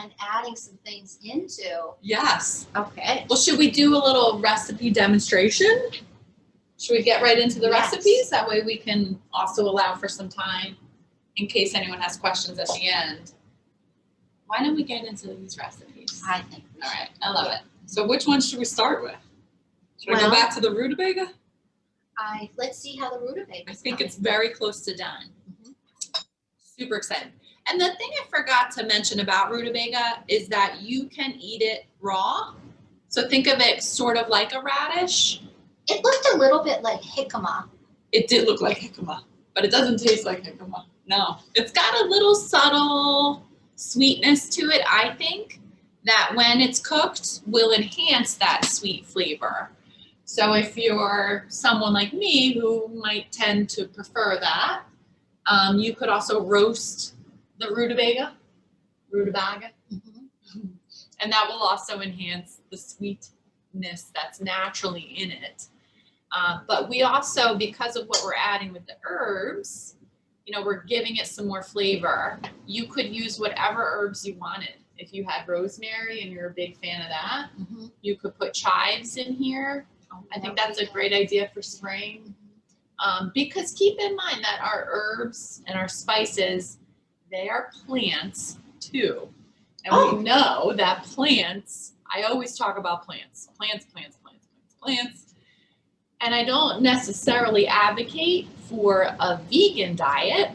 Speaker 2: and adding some things into.
Speaker 1: Yes.
Speaker 2: Okay.
Speaker 1: Well, should we do a little recipe demonstration? Should we get right into the recipes? That way we can also allow for some time in case anyone has questions at the end. Why don't we get into these recipes?
Speaker 2: I think we should.
Speaker 1: All right. I love it. So which one should we start with? Should we go back to the rutabaga?
Speaker 2: Let's see how the rutabaga is
Speaker 1: I think
Speaker 2: coming.
Speaker 1: it's very close to done. Super excited. And the thing I forgot to mention about rutabaga is that you can eat it raw. So think of it sort of like a radish.
Speaker 2: It looked a little bit like jicama.
Speaker 1: It did look like jicama, but it doesn't taste like jicama. No, it's got a little subtle sweetness to it, I think, that when it's cooked will enhance that sweet flavor. So if you're someone like me who might tend to prefer that, you could also roast the rutabaga, and that will also enhance the sweetness that's naturally in it. But we also, because of what we're adding with the herbs, you know, we're giving it some more flavor. You could use whatever herbs you wanted. If you had rosemary and you're a big fan of that, you could put chives in here. I think that's a great idea for spring. Because keep in mind that our herbs and our spices, they are plants too. And we know that plants, I always talk about plants. And I don't necessarily advocate for a vegan diet.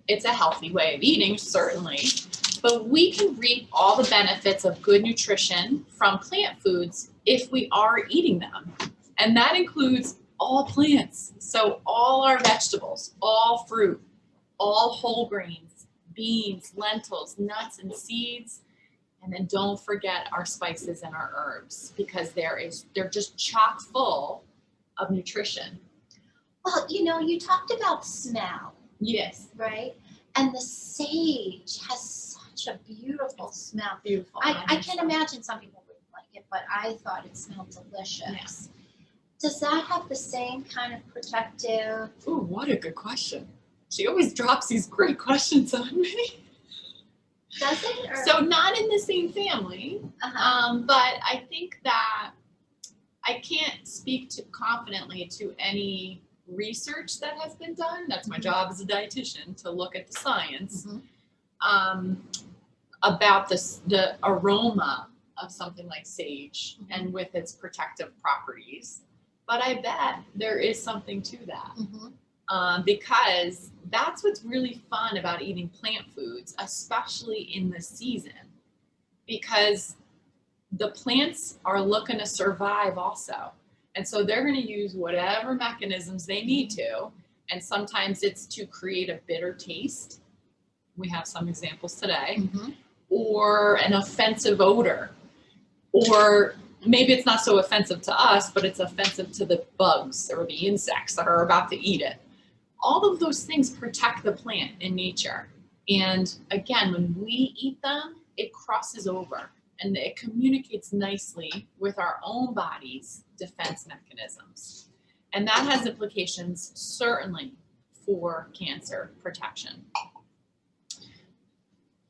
Speaker 1: It's a healthy way of eating, certainly. But we can reap all the benefits of good nutrition from plant foods if we are eating them. And that includes all plants. So all our vegetables, all fruit, all whole grains, beans, lentils, nuts, and seeds. And then don't forget our spices and our herbs, because they're just chock full of nutrition.
Speaker 2: Well, you know, you talked about smell.
Speaker 1: Yes.
Speaker 2: Right? And the sage has such a beautiful smell.
Speaker 1: Beautiful.
Speaker 2: I can imagine some people wouldn't like it, but I thought it smelled delicious.
Speaker 1: Yes.
Speaker 2: Does that have the same kind of protective?
Speaker 1: Ooh, what a good question. She always drops these great questions on me.
Speaker 2: Does it? Or?
Speaker 1: So not in the same family, but I think that I can't speak confidently to any research that has been done. That's my job as a dietitian, to look at the science about the aroma of something like sage and with its protective properties. But I bet there is something to that. Because that's what's really fun about eating plant foods, especially in the season, because the plants are looking to survive also. And so they're going to use whatever mechanisms they need to. And sometimes it's to create a bitter taste. We have some examples today. Or an offensive odor. Or maybe it's not so offensive to us, but it's offensive to the bugs or the insects that are about to eat it. All of those things protect the plant in nature. And again, when we eat them, it crosses over and it communicates nicely with our own body's defense mechanisms. And that has implications certainly for cancer protection.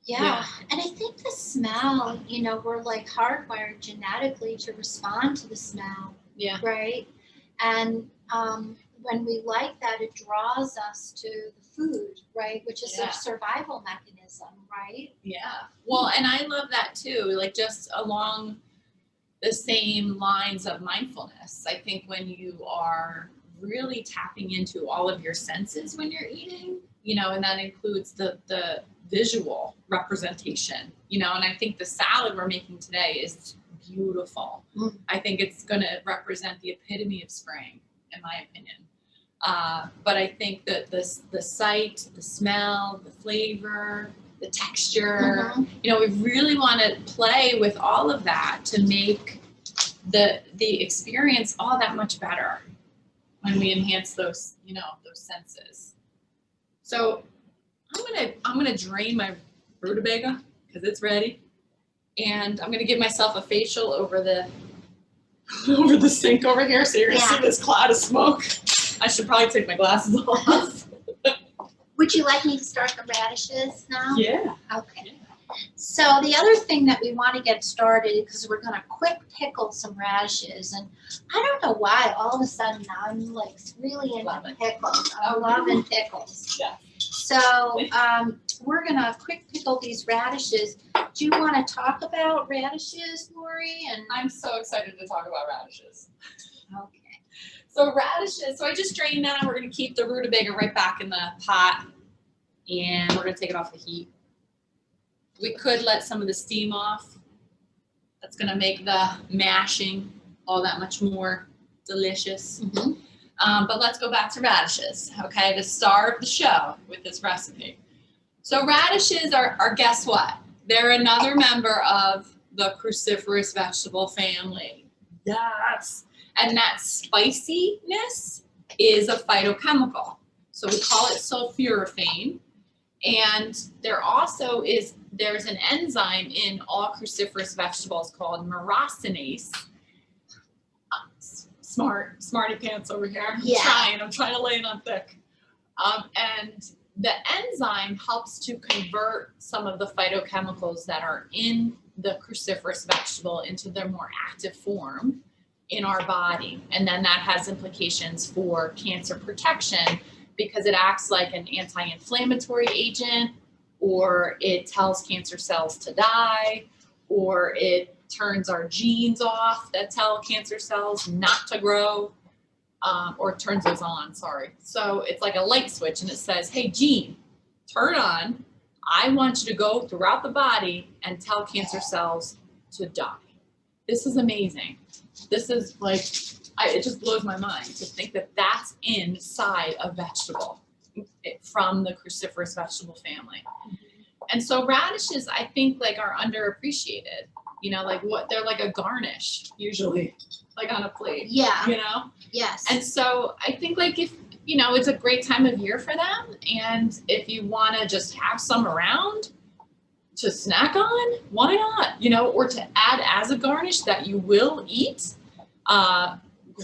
Speaker 2: Yeah. And I think the smell, you know, we're like hardwired genetically to respond to the smell.
Speaker 1: Yeah.
Speaker 2: Right? And when we like that, it draws us to the food, right? Which is a survival mechanism, right?
Speaker 1: Yeah. Well, and I love that too, like just along the same lines of mindfulness. I think when you are really tapping into all of your senses when you're eating, you know, and that includes the visual representation, you know, and I think the salad we're making today is beautiful. I think it's going to represent the epitome of spring, in my opinion. But I think that the sight, the smell, the flavor, the texture, you know, we really want to play with all of that to make the experience all that much better when we enhance those, you know, those senses. So I'm gonna drain my rutabaga because it's ready, and I'm gonna give myself a facial over the sink over here, so you're gonna see this cloud of smoke. I should probably take my glasses off.
Speaker 2: Would you like me to start the radishes now?
Speaker 1: Yeah.
Speaker 2: Okay. Yeah. So the other thing that we want to get started, because we're going to quick pickle some radishes, and I don't know why all of a sudden I'm like really into pickles. I'm loving pickles.
Speaker 1: Yeah.
Speaker 2: So we're going to quick pickle these radishes. Do you want to talk about radishes, Lori? And
Speaker 1: I'm so excited to talk about radishes.
Speaker 2: Okay.
Speaker 1: So radishes, so I just drained that. We're going to keep the rutabaga right back in the pot, and we're going to take it off the heat. We could let some of the steam off. That's going to make the mashing all that much more delicious. But let's go back to radishes, okay, the star of the show with this recipe. So radishes are guess what? They're another member of the cruciferous vegetable family. Yes. And that spiciness is a phytochemical. So we call it sulforaphane. And there's an enzyme in all cruciferous vegetables called myrosinase. Smarty pants over here. I'm trying to lay it on thick. And the enzyme helps to convert some of the phytochemicals that are in the cruciferous vegetable into their more active form in our body. And then that has implications for cancer protection because it acts like an anti-inflammatory agent, or it tells cancer cells to die, or it turns our genes off that tell cancer cells not to grow, or turns those on, sorry. So it's like a light switch and it says, hey, gene, turn on. I want you to go throughout the body and tell cancer cells to die. This is amazing. This is like, it just blows my mind to think that that's inside a vegetable from the cruciferous vegetable family. And so radishes, I think, like, are underappreciated. You know, like they're like a garnish usually, like on a plate.
Speaker 2: Yeah.
Speaker 1: You know?
Speaker 2: Yes.
Speaker 1: And so I think, like, if, you know, it's a great time of year for them. And if you want to just have some around to snack on, why not? You know, or to add as a garnish that you will eat,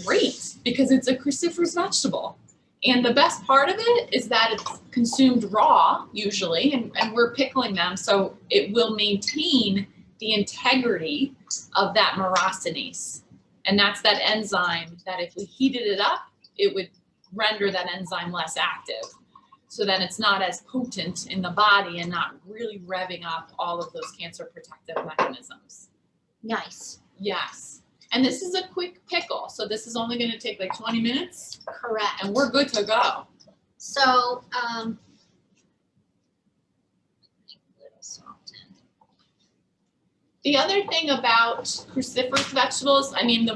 Speaker 1: great, because it's a cruciferous vegetable. And the best part of it is that it's consumed raw usually, and we're pickling them, so it will maintain the integrity of that myrosinase. And that's that enzyme that if we heated it up, it would render that enzyme less active. So then it's not as potent in the body and not really revving up all of those cancer protective mechanisms.
Speaker 2: Nice.
Speaker 1: Yes. And this is a quick pickle. So this is only going to take like 20 minutes.
Speaker 2: Correct.
Speaker 1: And we're good to go.
Speaker 2: So,
Speaker 1: the other thing about cruciferous vegetables, I mean,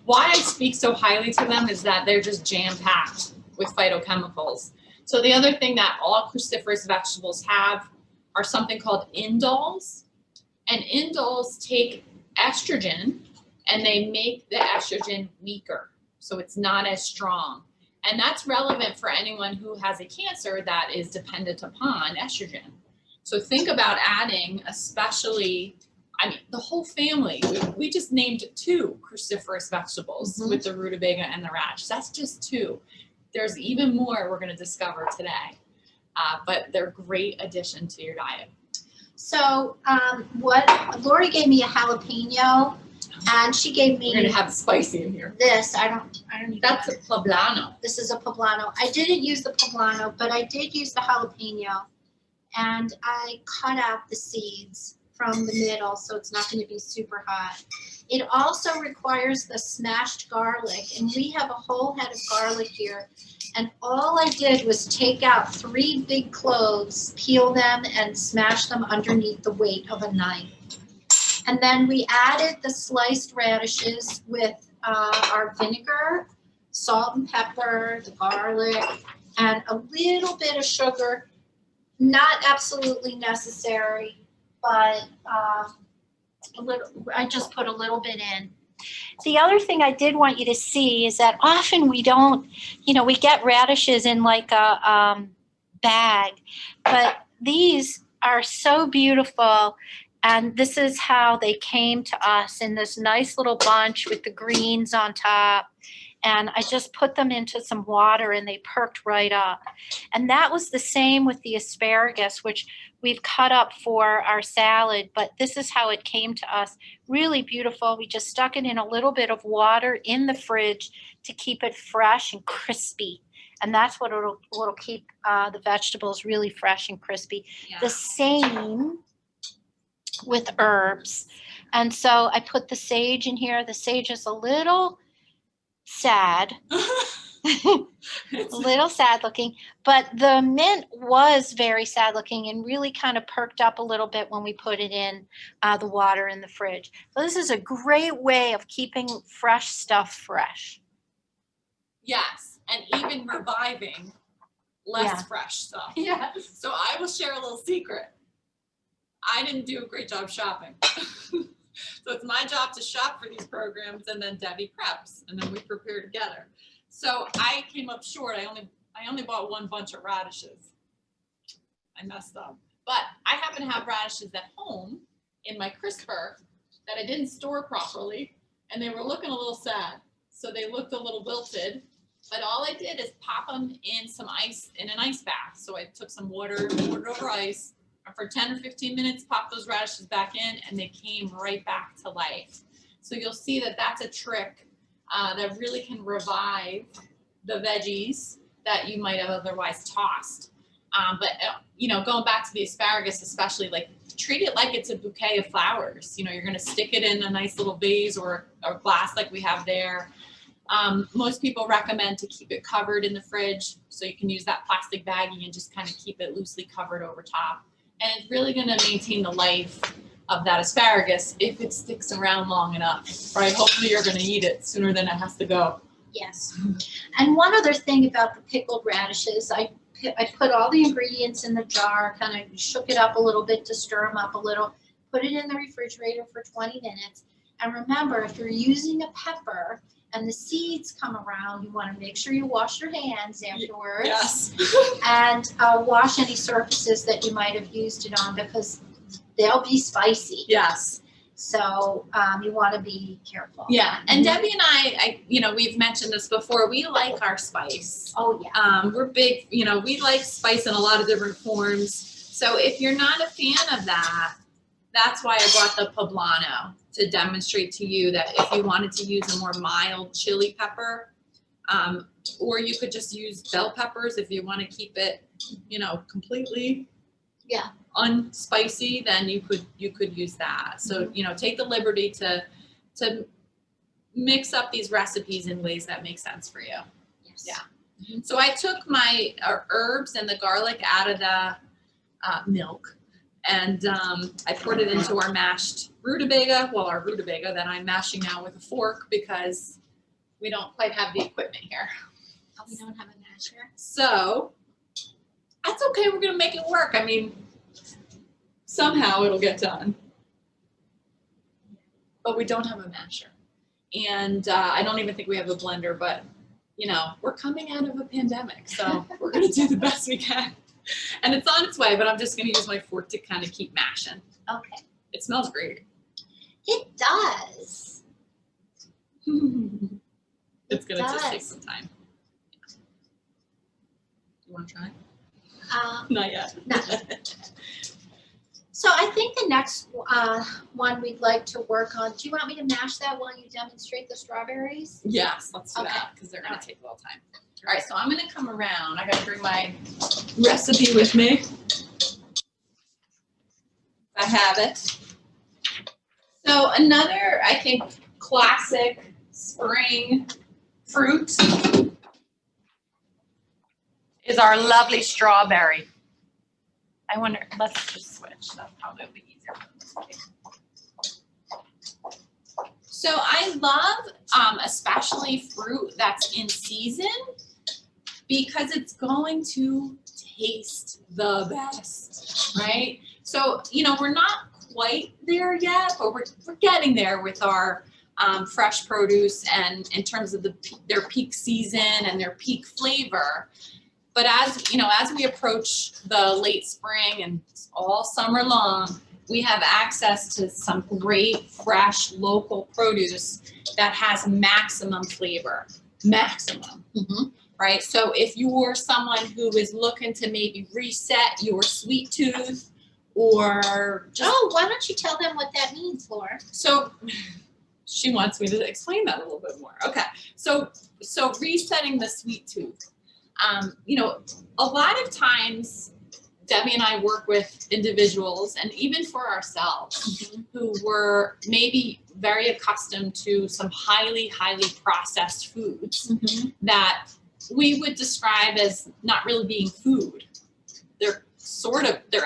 Speaker 1: why I speak so highly to them is that they're just jam-packed with phytochemicals. So the other thing that all cruciferous vegetables have are something called indoles. And indoles take estrogen and they make the estrogen weaker. So it's not as strong. And that's relevant for anyone who has a cancer that is dependent upon estrogen. So think about adding, especially, I mean, the whole family. We just named 2 cruciferous vegetables with the rutabaga and the radish. That's just 2. There's even more we're going to discover today, but they're a great addition to your diet.
Speaker 2: So what Lori gave me a jalapeno, and she gave me.
Speaker 1: We're going to have spicy in here.
Speaker 2: This I don't even.
Speaker 1: That's a poblano.
Speaker 2: This is a poblano. I didn't use the poblano, but I did use the jalapeno, and I cut out the seeds from the middle, so it's not going to be super hot. It also requires the smashed garlic, and we have a whole head of garlic here. And all I did was take out 3 big cloves, peel them, and smash them underneath the weight of a knife. And then we added the sliced radishes with our vinegar, salt and pepper, the garlic, and a little bit of sugar. Not absolutely necessary, but I just put a little bit in. The other thing I did want you to see is that often we don't, we get radishes in like a bag, but these are so beautiful. And this is how they came to us in this nice little bunch with the greens on top. And I just put them into some water and they perked right up. And that was the same with the asparagus, which we've cut up for our salad, but this is how it came to us. Really beautiful. We just stuck it in a little bit of water in the fridge to keep it fresh and crispy. And that's what it'll keep the vegetables really fresh and crispy. Yeah. The same with herbs. And so I put the sage in here. The sage is a little sad, a little sad looking, but the mint was very sad looking and really kind of perked up a little bit when we put it in the water in the fridge. So this is a great way of keeping fresh stuff fresh.
Speaker 1: Yes, and even reviving less fresh stuff.
Speaker 2: Yes.
Speaker 1: So I will share a little secret. I didn't do a great job shopping. So it's my job to shop for these programs, and then Debbie preps, and then we prepare together. So I came up short. I only bought one bunch of radishes. I messed up. But I happen to have radishes at home in my crisper that I didn't store properly, and they were looking a little sad. So they looked a little wilted. But all I did is pop them in some ice, in an ice bath. So I took some water, poured it over ice, and for 10 or 15 minutes, popped those radishes back in, and they came right back to life. So you'll see that that's a trick that really can revive the veggies that you might have otherwise tossed. But going back to the asparagus, especially, like, treat it like it's a bouquet of flowers. You're going to stick it in a nice little vase or a glass like we have there. Most people recommend to keep it covered in the fridge, so you can use that plastic baggie and just kind of keep it loosely covered over top. And it's really going to maintain the life of that asparagus if it sticks around long enough, right? Hopefully you're going to eat it sooner than it has to go.
Speaker 2: Yes. And one other thing about the pickled radishes, I put all the ingredients in the jar, kind of shook it up a little bit to stir them up a little, put it in the refrigerator for 20 minutes. And remember, if you're using a pepper and the seeds come around, you want to make sure you wash your hands afterwards.
Speaker 1: Yes.
Speaker 2: And wash any surfaces that you might have used it on, because they'll be spicy.
Speaker 1: Yes.
Speaker 2: So you want to be careful.
Speaker 1: Yeah. And Debbie and I, we've mentioned this before. We like our spice.
Speaker 2: Oh, yeah.
Speaker 1: We're big, we like spice in a lot of different forms. So if you're not a fan of that, that's why I brought the poblano, to demonstrate to you that if you wanted to use a more mild chili pepper, or you could just use bell peppers if you want to keep it, completely unspicy, then you could use that. So, take the liberty to mix up these recipes in ways that make sense for you.
Speaker 2: Yes.
Speaker 1: Yeah. Mm-hmm. So I took my herbs and the garlic out of the milk, and I poured it into our mashed rutabaga. Well, our rutabaga that I'm mashing now with a fork because we don't quite have the equipment here.
Speaker 2: Oh, we don't have a masher?
Speaker 1: So that's okay. We're going to make it work. I mean, somehow it'll get done. But we don't have a masher. And I don't even think we have a blender, but, we're coming out of a pandemic. So we're going to do the best we can. And it's on its way, but I'm just going to use my fork to kind of keep mashing.
Speaker 2: Okay.
Speaker 1: It smells great.
Speaker 2: It does.
Speaker 1: It's going to just take some time. You want to try? Not yet.
Speaker 2: Not. So I think the next one we'd like to work on, do you want me to mash that while you demonstrate the strawberries?
Speaker 1: Yes, let's do
Speaker 2: Okay.
Speaker 1: that because they're going to take a little time. All right, so I'm going to come around. I got to bring my recipe with me. I have it. So another, I think, classic spring fruit is our lovely strawberry. I wonder, let's just switch. That'll probably be easier for this way. So I love especially fruit that's in season because it's going to taste the best, right? So, we're not quite there yet, but we're getting there with our fresh produce and in terms of their peak season and their peak flavor. But as we approach the late spring and all summer long, we have access to some great, fresh, local produce that has maximum flavor, right? So if you're someone who is looking to maybe reset your sweet tooth or just...
Speaker 2: Oh, why don't you tell them what that means, Laura?
Speaker 1: So she wants me to explain that a little bit more. Okay, so resetting the sweet tooth. A lot of times Debbie and I work with individuals and even for ourselves who were maybe very accustomed to some highly, highly processed foods that we would describe as not really being food. They're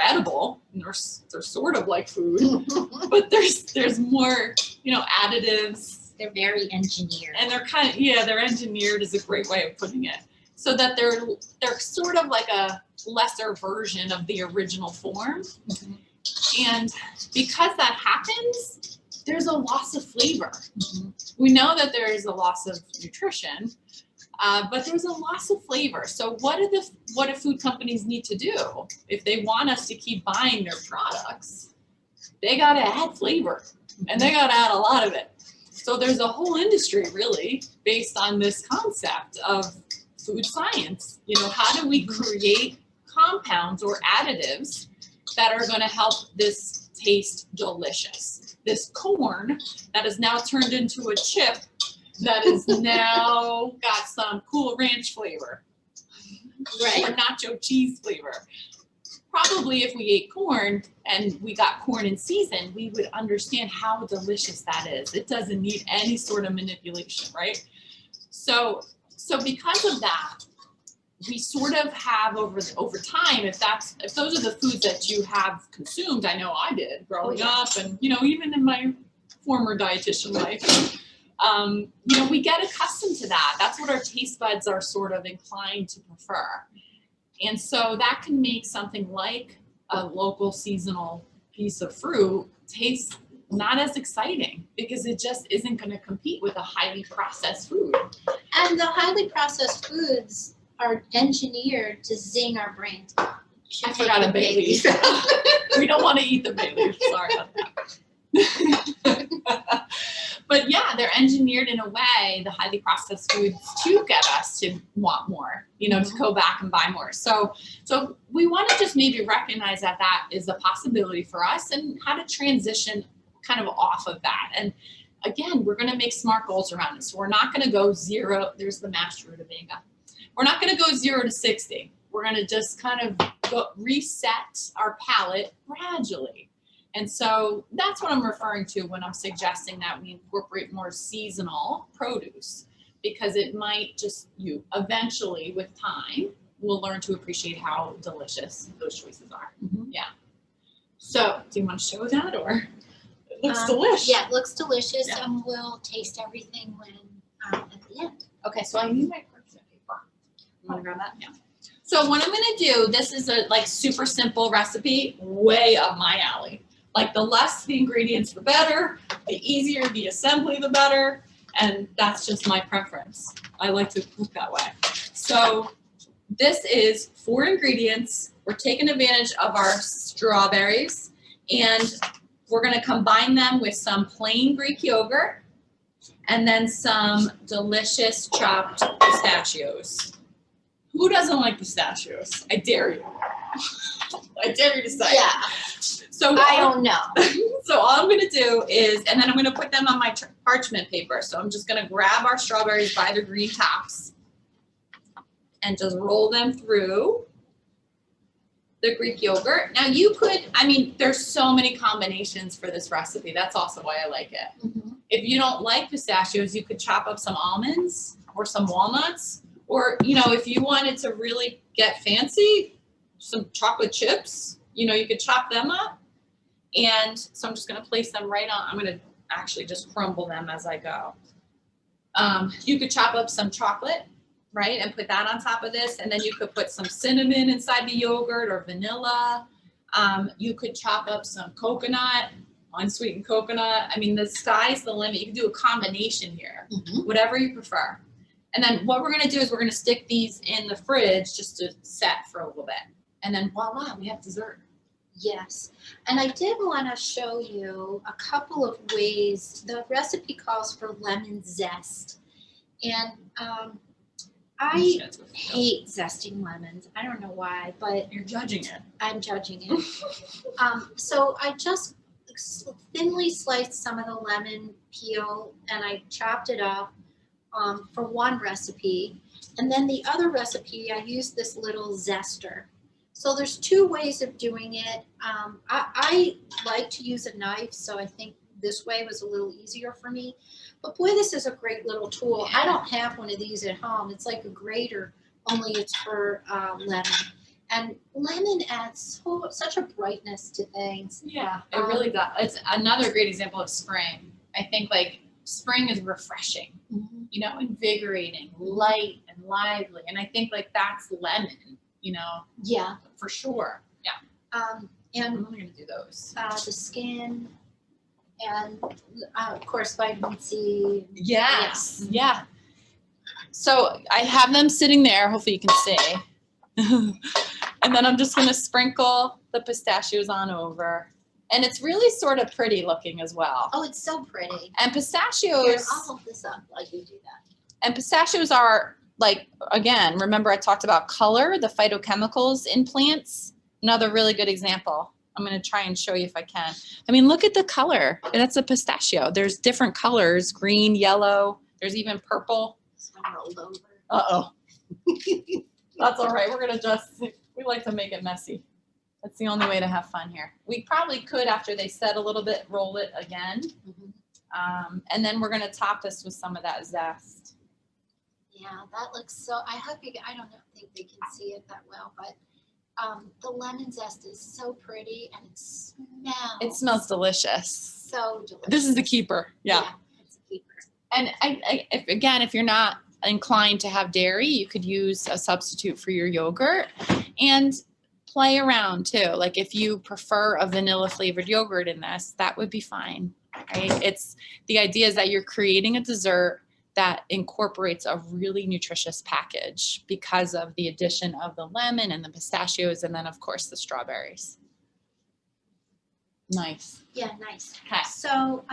Speaker 1: edible and they're sort of like food, but there's more, additives.
Speaker 2: They're very engineered.
Speaker 1: And they're engineered is a great way of putting it. So that they're sort of like a lesser version of the original form. And because that happens, there's a loss of flavor. We know that there is a loss of nutrition, but there's a loss of flavor. So what do food companies need to do if they want us to keep buying their products? They got to add flavor, and they got to add a lot of it. So there's a whole industry really based on this concept of food science. You know, how do we create compounds or additives that are going to help this taste delicious? This corn that is now turned into a chip that is now got some cool ranch flavor, right? Or nacho cheese flavor. Probably if we ate corn and we got corn in season, we would understand how delicious that is. It doesn't need any sort of manipulation, right? So because of that, we sort of have over time, if those are the foods that you have consumed, I know I did growing up, and you know, even in my former dietitian life, you know, we get accustomed to that. That's what our taste buds are sort of inclined to prefer. And so that can make something like a local seasonal piece of fruit taste not as exciting because it just isn't going to compete with a highly processed food.
Speaker 2: And the highly processed foods are engineered to zing our brains.
Speaker 1: I forgot a bay leaf. We don't want to eat the bay leaf. Sorry about that. But yeah, they're engineered in a way, the highly processed foods, to get us to want more, you know, to go back and buy more. So we want to just maybe recognize that that is a possibility for us and how to transition kind of off of that. And again, we're going to make smart goals around this. So we're not going to go zero. There's the mashed rutabaga. We're not going to go 0 to 60. We're going to just kind of reset our palate gradually. And so that's what I'm referring to when I'm suggesting that we incorporate more seasonal produce, because it might just, you eventually with time, will learn to appreciate how delicious those choices are. Yeah. So do you want to show that, or it looks delicious?
Speaker 2: Yeah, it looks delicious, and we'll taste everything when at the end.
Speaker 1: Okay, so I need my parchment paper. You want to grab that? Yeah. So what I'm going to do, this is a like super simple recipe, way up my alley. Like the less the ingredients, the better. The easier the assembly, the better. And that's just my preference. I like to cook that way. So this is 4 ingredients. We're taking advantage of our strawberries, and we're going to combine them with some plain Greek yogurt and then some delicious chopped pistachios. Who doesn't like pistachios? I dare you. I dare you to say.
Speaker 2: Yeah.
Speaker 1: So
Speaker 2: I don't know.
Speaker 1: So all I'm going to do is, and then I'm going to put them on my parchment paper. So I'm just going to grab our strawberries by the green tops and just roll them through the Greek yogurt. Now you could, I mean, there's so many combinations for this recipe. That's also why I like it. If you don't like pistachios, you could chop up some almonds or some walnuts, or, you know, if you wanted to really get fancy, some chocolate chips, you know, you could chop them up. And so I'm just going to place them right on. I'm going to actually just crumble them as I go. You could chop up some chocolate, right, and put that on top of this. And then you could put some cinnamon inside the yogurt or vanilla. You could chop up some coconut, unsweetened coconut. I mean, the sky's the limit. You can do a combination here, whatever you prefer. And then what we're going to do is we're going to stick these in the fridge just to set for a little bit. And then voila, we have dessert.
Speaker 2: Yes. And I did want to show you a couple of ways. The recipe calls for lemon zest. And I hate zesting lemons. I don't know why, but
Speaker 1: you're judging it.
Speaker 2: I'm judging it. So I just thinly sliced some of the lemon peel and I chopped it up for one recipe. And then the other recipe, I used this little zester. So there's 2 ways of doing it. I like to use a knife, so I think this way was a little easier for me. But boy, this is a great little tool. I don't have one of these at home. It's like a grater, only it's for lemon. And lemon adds such a brightness to things.
Speaker 1: Yeah, it really does. It's another great example of spring. I think like spring is refreshing, you know, invigorating, light and lively. And I think like that's lemon. You know,
Speaker 2: yeah,
Speaker 1: for sure. Yeah.
Speaker 2: And
Speaker 1: I'm only gonna do those.
Speaker 2: the skin, and of course vitamin C.
Speaker 1: Yes. Yeah. So I have them sitting there. Hopefully you can see. And then I'm just gonna sprinkle the pistachios on over. And it's really sort of pretty looking as well.
Speaker 2: Oh, it's so pretty.
Speaker 1: And pistachios.
Speaker 2: Here, I'll hold this up while you do that.
Speaker 1: And pistachios are like, again, remember I talked about color, the phytochemicals in plants. Another really good example. I'm going to try and show you if I can. I mean, look at the color. That's a pistachio. There's different colors, green, yellow. There's even purple.
Speaker 2: This one rolled over.
Speaker 1: Uh-oh. That's all right. We're going to just, we like to make it messy. That's the only way to have fun here. We probably could, after they set a little bit, roll it again.
Speaker 2: Mm-hmm.
Speaker 1: And then we're going to top this with some of that zest.
Speaker 2: Yeah, that looks so, I hope you, I don't think they can see it that well, but the lemon zest is so pretty and it
Speaker 1: smells delicious.
Speaker 2: So delicious.
Speaker 1: This is the keeper. Yeah.
Speaker 2: It's a keeper.
Speaker 1: And if you're not inclined to have dairy, you could use a substitute for your yogurt and play around too. Like if you prefer a vanilla flavored yogurt in this, that would be fine, right? It's the idea is that you're creating a dessert that incorporates a really nutritious package because of the addition of the lemon and the pistachios and then of course the strawberries. Nice.
Speaker 2: Yeah, nice.
Speaker 1: Okay.
Speaker 2: So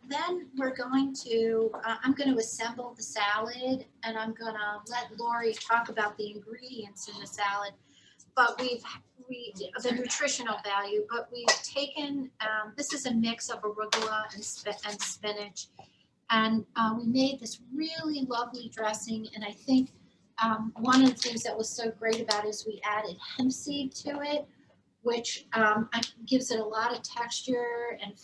Speaker 2: then we're going to, I'm going to assemble the salad and I'm going to let Lori talk about the ingredients in the salad. But the nutritional value, but we've taken, this is a mix of arugula and spinach. And we made this really lovely dressing. And I think one of the things that was so great about it is we added hemp seed to it, which gives it a lot of texture and,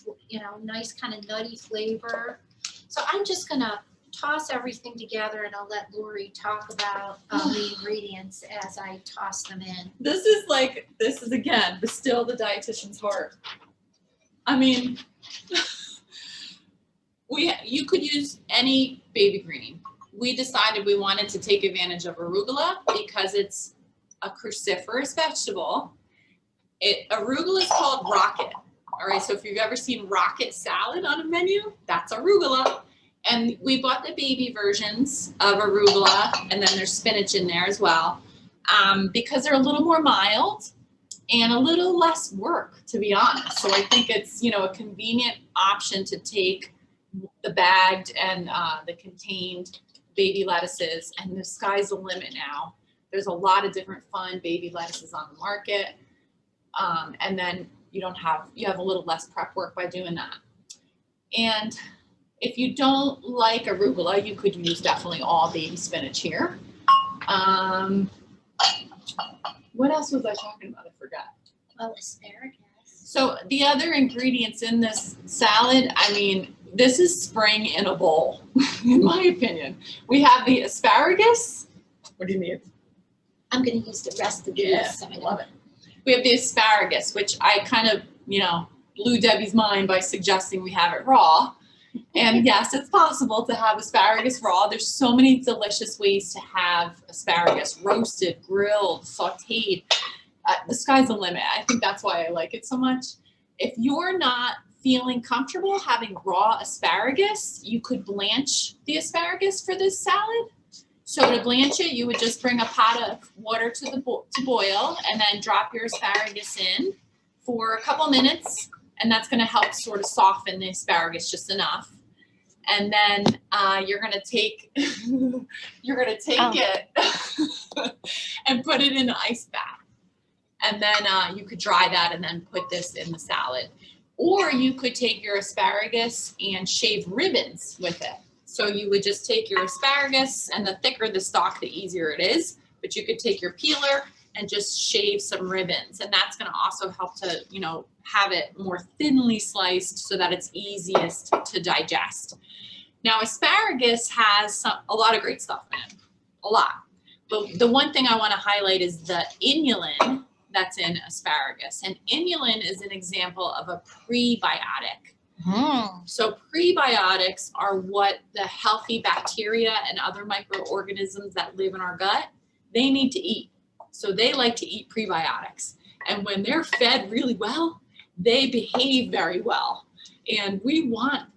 Speaker 2: nice kind of nutty flavor. So I'm just going to toss everything together and I'll let Lori talk about the ingredients as I toss them in.
Speaker 1: This is again, still the dietitian's heart. I mean, you could use any baby green. We decided we wanted to take advantage of arugula because it's a cruciferous vegetable. Arugula is called rocket. All right, so if you've ever seen rocket salad on a menu, that's arugula. And we bought the baby versions of arugula, and then there's spinach in there as well, because they're a little more mild and a little less work, to be honest. So I think it's, a convenient option to take the bagged and the contained baby lettuces, and the sky's the limit now. There's a lot of different fun baby lettuces on the market, and then you have a little less prep work by doing that. And if you don't like arugula, you could use definitely all baby spinach here. What else was I talking about? I forgot.
Speaker 2: Well, asparagus.
Speaker 1: So the other ingredients in this salad, I mean, this is spring in a bowl, in my opinion. We have the asparagus. What do you mean?
Speaker 2: I'm going to use the rest of these.
Speaker 1: Yeah, I love it. We have the asparagus, which I kind of, blew Debbie's mind by suggesting we have it raw. And yes, it's possible to have asparagus raw. There's so many delicious ways to have asparagus: roasted, grilled, sauteed. The sky's the limit. I think that's why I like it so much. If you're not feeling comfortable having raw asparagus, you could blanch the asparagus for this salad. So to blanch it, you would just bring a pot of water to boil and then drop your asparagus in for a couple minutes. And that's going to help sort of soften the asparagus just enough. And then you're going to take it and put it in an ice bath. And then you could dry that and then put this in the salad. Or you could take your asparagus and shave ribbons with it. So you would just take your asparagus, and the thicker the stalk, the easier it is. But you could take your peeler and just shave some ribbons. And that's going to also help to, have it more thinly sliced so that it's easiest to digest. Now, asparagus has a lot of great stuff in it, a lot. But the one thing I want to highlight is the inulin that's in asparagus. And inulin is an example of a prebiotic. So prebiotics are what the healthy bacteria and other microorganisms that live in our gut, they need to eat. So they like to eat prebiotics. And when they're fed really well, they behave very well. And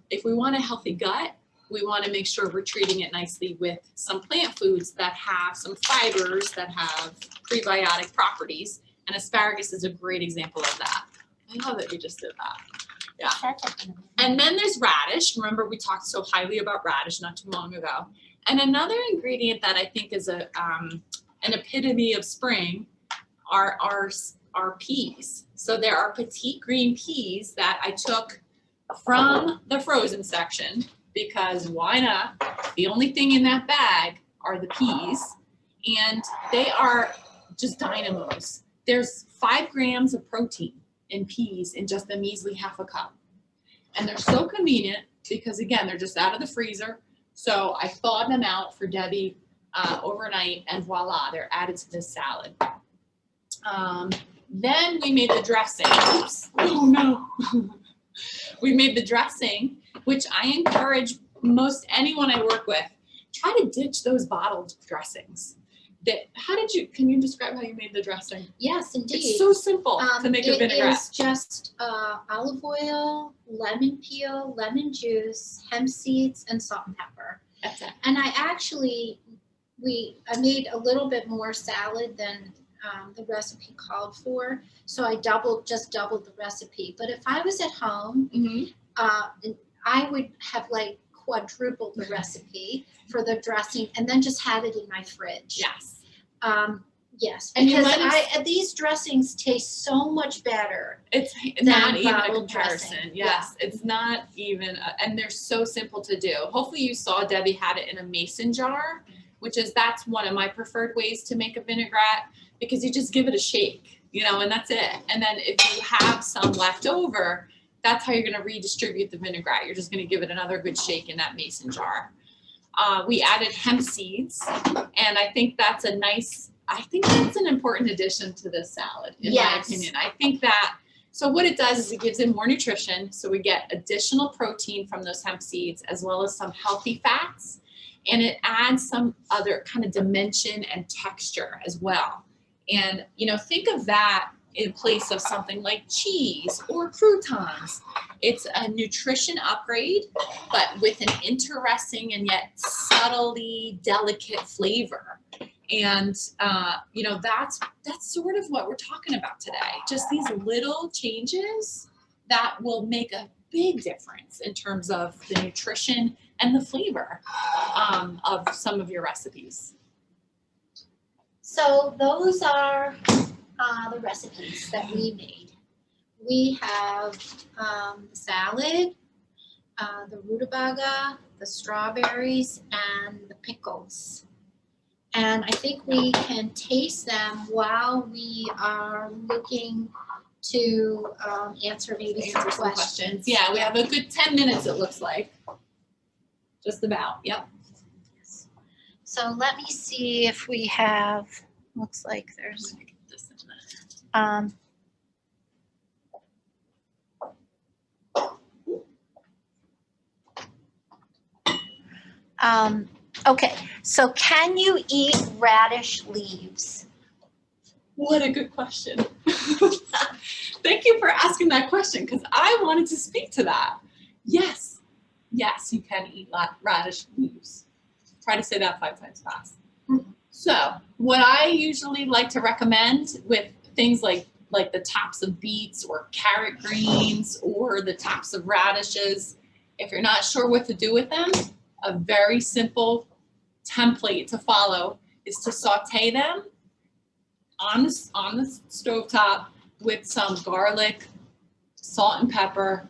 Speaker 1: if we want a healthy gut, we want to make sure we're treating it nicely with some plant foods that have some fibers that have prebiotic properties. And asparagus is a great example of that. I love that we just did that. Yeah. And then there's radish. Remember, we talked so highly about radish not too long ago. And another ingredient that I think is an epitome of spring are peas. So there are petite green peas that I took from the frozen section because why not? The only thing in that bag are the peas, and they are just dynamos. There's 5 grams of protein in peas in just a measly half a cup. And they're so convenient because, again, they're just out of the freezer. So I thawed them out for Debbie overnight, and voila, they're added to this salad. Then we made the dressing. Oops. Oh, no. We made the dressing, which I encourage most anyone I work with, try to ditch those bottled dressings. Can you describe how you made the dressing?
Speaker 2: Yes, indeed.
Speaker 1: It's so simple to make a vinaigrette.
Speaker 2: It is just olive oil, lemon peel, lemon juice, hemp seeds, and salt and pepper.
Speaker 1: That's it.
Speaker 2: And I made a little bit more salad than the recipe called for, so I just doubled the recipe. But if I was at home, I would have like quadrupled the recipe for the dressing and then just had it in my fridge.
Speaker 1: Yes.
Speaker 2: Yes,
Speaker 1: And
Speaker 2: because these dressings taste so much better.
Speaker 1: It's not even a comparison.
Speaker 2: Dressing.
Speaker 1: Yes, yeah. It's not even, and they're so simple to do. Hopefully you saw Debbie had it in a mason jar, that's one of my preferred ways to make a vinaigrette, because you just give it a shake, and that's it. And then if you have some left over, that's how you're going to redistribute the vinaigrette. You're just going to give it another good shake in that mason jar. We added hemp seeds, and I think that's an important addition to this salad, in my opinion. I think that, so what it does is it gives it more nutrition. So we get additional protein from those hemp seeds, as well as some healthy fats, and it adds some other kind of dimension and texture as well. And, think of that in place of something like cheese or croutons. It's a nutrition upgrade, but with an interesting and yet subtly delicate flavor. And, that's sort of what we're talking about today. Just these little changes that will make a big difference in terms of the nutrition and the flavor of some of your recipes.
Speaker 2: So those are the recipes that we made. We have the salad, the rutabaga, the strawberries, and the pickles. And I think we can taste them while we are looking to answer some questions.
Speaker 1: Yeah, we have a good 10 minutes, it looks like. Just about, yep.
Speaker 2: So let me see if we have, looks like there's, okay, so can you eat radish leaves?
Speaker 1: What a good question. Thank you for asking that question, because I wanted to speak to that. Yes, you can eat radish leaves. Try to say that 5 times fast. So what I usually like to recommend with things like the tops of beets or carrot greens or the tops of radishes, if you're not sure what to do with them, a very simple template to follow is to saute them on the stovetop with some garlic, salt and pepper,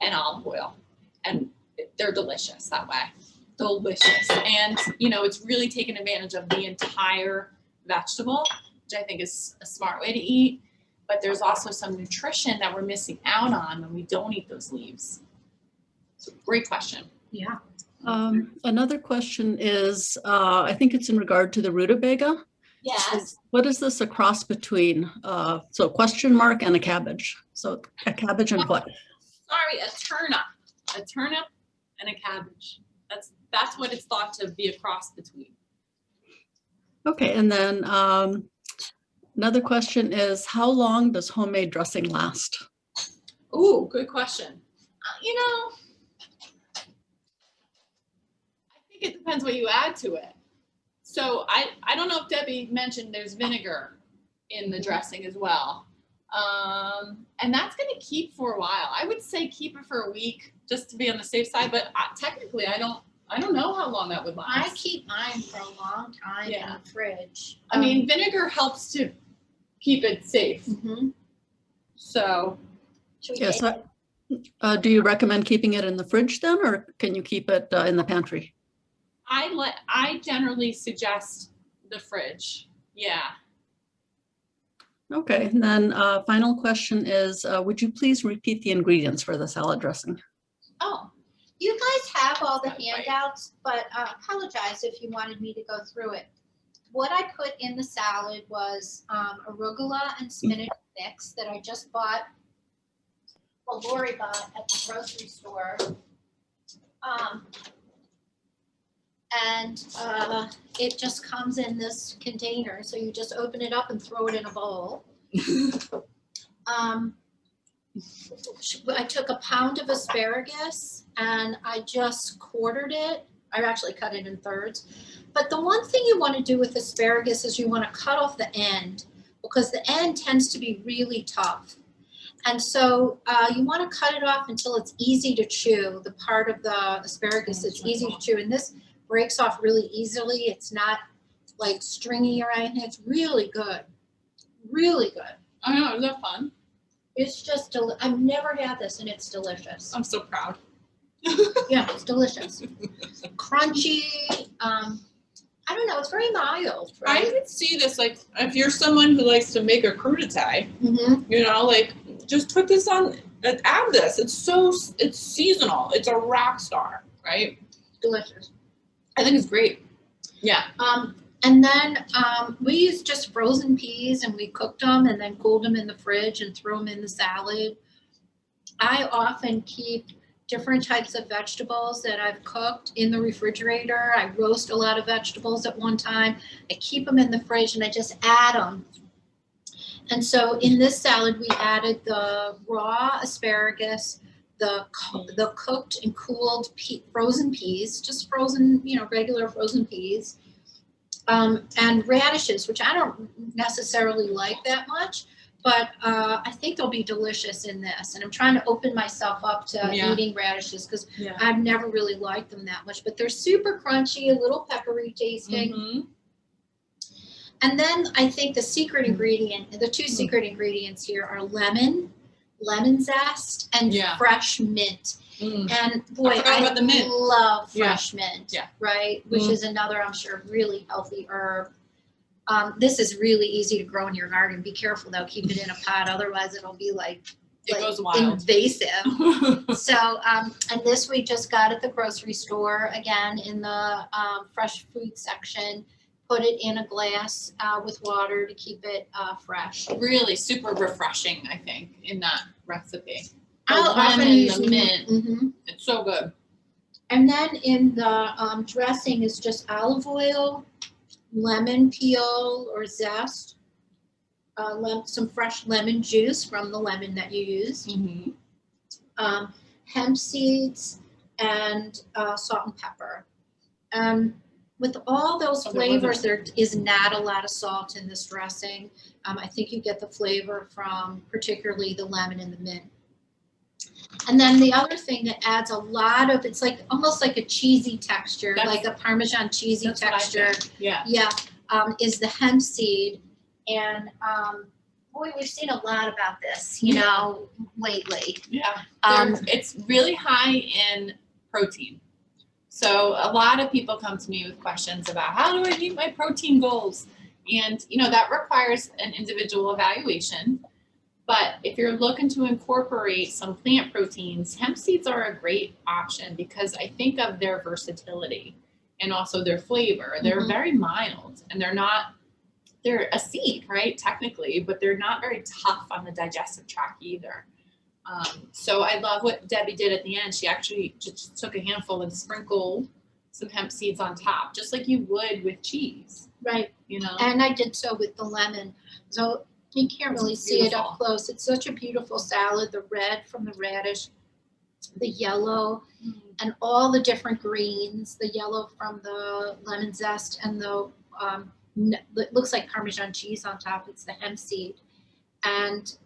Speaker 1: and olive oil. And they're delicious that way. Delicious. And, it's really taking advantage of the entire vegetable, which I think is a smart way to eat. But there's also some nutrition that we're missing out on when we don't eat those leaves. So great question.
Speaker 2: Yeah.
Speaker 3: Another question is, I think it's in regard to the rutabaga.
Speaker 1: Yes.
Speaker 3: What is this a cross between? So question mark and a cabbage. So a cabbage and what?
Speaker 1: Sorry, a turnip and a cabbage. That's what it's thought to be a cross between.
Speaker 3: Okay, and then Another question is, how long does homemade dressing last?
Speaker 1: Ooh, good question. You know, I think it depends what you add to it. So I don't know if Debbie mentioned there's vinegar in the dressing as well. And that's going to keep for a while. I would say keep it for a week just to be on the safe side, but technically I don't know how long that would last.
Speaker 2: I keep mine for a long time in the fridge.
Speaker 1: I mean, vinegar helps to keep it safe.
Speaker 2: Mm-hmm.
Speaker 1: So,
Speaker 3: Yes. Do you recommend keeping it in the fridge then, or can you keep it in the pantry?
Speaker 1: I generally suggest the fridge. Yeah.
Speaker 3: Okay. And then final question is, would you please repeat the ingredients for the salad dressing?
Speaker 2: Oh, you guys have all the handouts, but apologize if you wanted me to go through it. What I put in the salad was arugula and spinach mix that I just bought, well, Lori bought at the grocery store. And it just comes in this container, so you just open it up and throw it in a bowl. I took a pound of asparagus and I just quartered it. I actually cut it in thirds. But the one thing you want to do with asparagus is you want to cut off the end, because the end tends to be really tough. And so you want to cut it off until it's easy to chew, the part of the asparagus that's easy to chew. And this breaks off really easily. It's not like stringy or anything. It's really good. Really good.
Speaker 1: I know, is that fun?
Speaker 2: It's just, I've never had this and it's delicious.
Speaker 1: I'm so proud.
Speaker 2: Yeah, it's delicious. Crunchy. I don't know, it's very mild, right?
Speaker 1: I could see this, like, if you're someone who likes to make a crudité,
Speaker 2: Mm-hmm.
Speaker 1: you know, like, just put this on, add this. It's seasonal. It's a rock star, right?
Speaker 2: Delicious.
Speaker 1: I think it's great. Yeah.
Speaker 2: And then we used just frozen peas and we cooked them and then cooled them in the fridge and threw them in the salad. I often keep different types of vegetables that I've cooked in the refrigerator. I roast a lot of vegetables at one time. I keep them in the fridge and I just add them. And so in this salad, we added the raw asparagus, the cooked and cooled frozen peas, just frozen, regular frozen peas, and radishes, which I don't necessarily like that much, but I think they'll be delicious in this. And I'm trying to open myself up to eating radishes because I've never really liked them that much, but they're super crunchy, a little peppery tasting.
Speaker 1: Mm-hmm.
Speaker 2: And then I think the secret ingredient, the two secret ingredients here are lemon zest, and fresh mint.
Speaker 1: Mm.
Speaker 2: And boy,
Speaker 1: I
Speaker 2: love fresh mint, right? Which
Speaker 1: Mm.
Speaker 2: is another, I'm sure, really healthy herb. This is really easy to grow in your garden. Be careful though, keep it in a pot, otherwise it'll be
Speaker 1: it goes wild.
Speaker 2: Invasive. So, and this we just got at the grocery store, again, in the fresh food section. Put it in a glass with water to keep it fresh.
Speaker 1: Really super refreshing, I think, in that recipe.
Speaker 2: I'll often
Speaker 1: lemon,
Speaker 2: use
Speaker 1: the mint.
Speaker 2: Mm-hmm.
Speaker 1: It's so good.
Speaker 2: And then in the dressing is just olive oil, lemon peel or zest, some fresh lemon juice from the lemon that you used, hemp seeds, and salt and pepper. With all those flavors, there is not a lot of salt in this dressing. I think you get the flavor from particularly the lemon and the mint. And then the other thing that adds a lot of, it's like almost like a cheesy texture, like a Parmesan cheesy texture. Is the hemp seed. And boy, we've seen a lot about this, lately.
Speaker 1: Yeah. It's really high in protein. So a lot of people come to me with questions about how do I meet my protein goals? And, that requires an individual evaluation. But if you're looking to incorporate some plant proteins, hemp seeds are a great option because I think of their versatility and also their flavor. They're very mild and they're a seed, right? Technically, but they're not very tough on the digestive tract either. So I love what Debbie did at the end. She actually just took a handful and sprinkled some hemp seeds on top, just like you would with cheese,
Speaker 2: Right.
Speaker 1: you know?
Speaker 2: And I did so with the lemon. So you can't really see it up close. It's such a beautiful salad, the red from the radish, the yellow, and all the different greens, the yellow from the lemon zest, and the it looks like Parmesan cheese on top. It's the hemp seed, and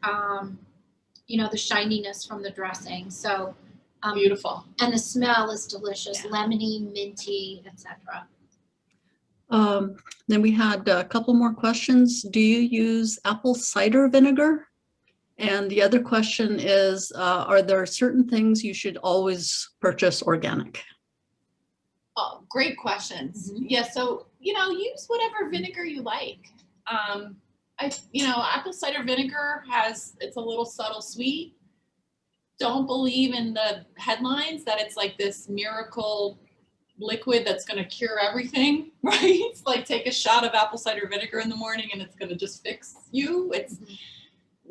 Speaker 2: you know, the shininess from the dressing. So
Speaker 1: Beautiful.
Speaker 2: And the smell is delicious,
Speaker 1: Yeah.
Speaker 2: lemony, minty, etc.
Speaker 3: Then we had a couple more questions. Do you use apple cider vinegar? And the other question is, are there certain things you should always purchase organic?
Speaker 1: Oh, great questions. Yeah, so, you know, use whatever vinegar you like. Apple cider vinegar it's a little subtle sweet. Don't believe in the headlines that it's like this miracle liquid that's going to cure everything, right? It's like take a shot of apple cider vinegar in the morning and it's going to just fix you.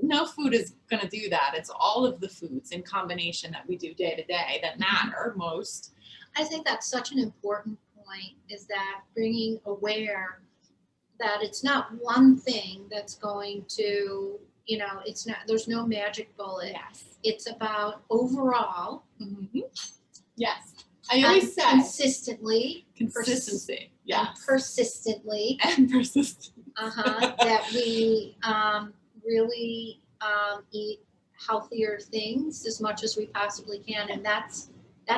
Speaker 1: No food is going to do that. It's all of the foods in combination that we do day to day that matter most.
Speaker 2: I think that's such an important point, is that bringing aware that it's not one thing that's going to, you know, it's not, there's no magic bullet.
Speaker 1: Yes.
Speaker 2: It's about overall.
Speaker 1: Yes. I always say
Speaker 2: consistency.
Speaker 1: Yes.
Speaker 2: And persistently.
Speaker 1: And persistence.
Speaker 2: That we really eat healthier things as much as we possibly can, and that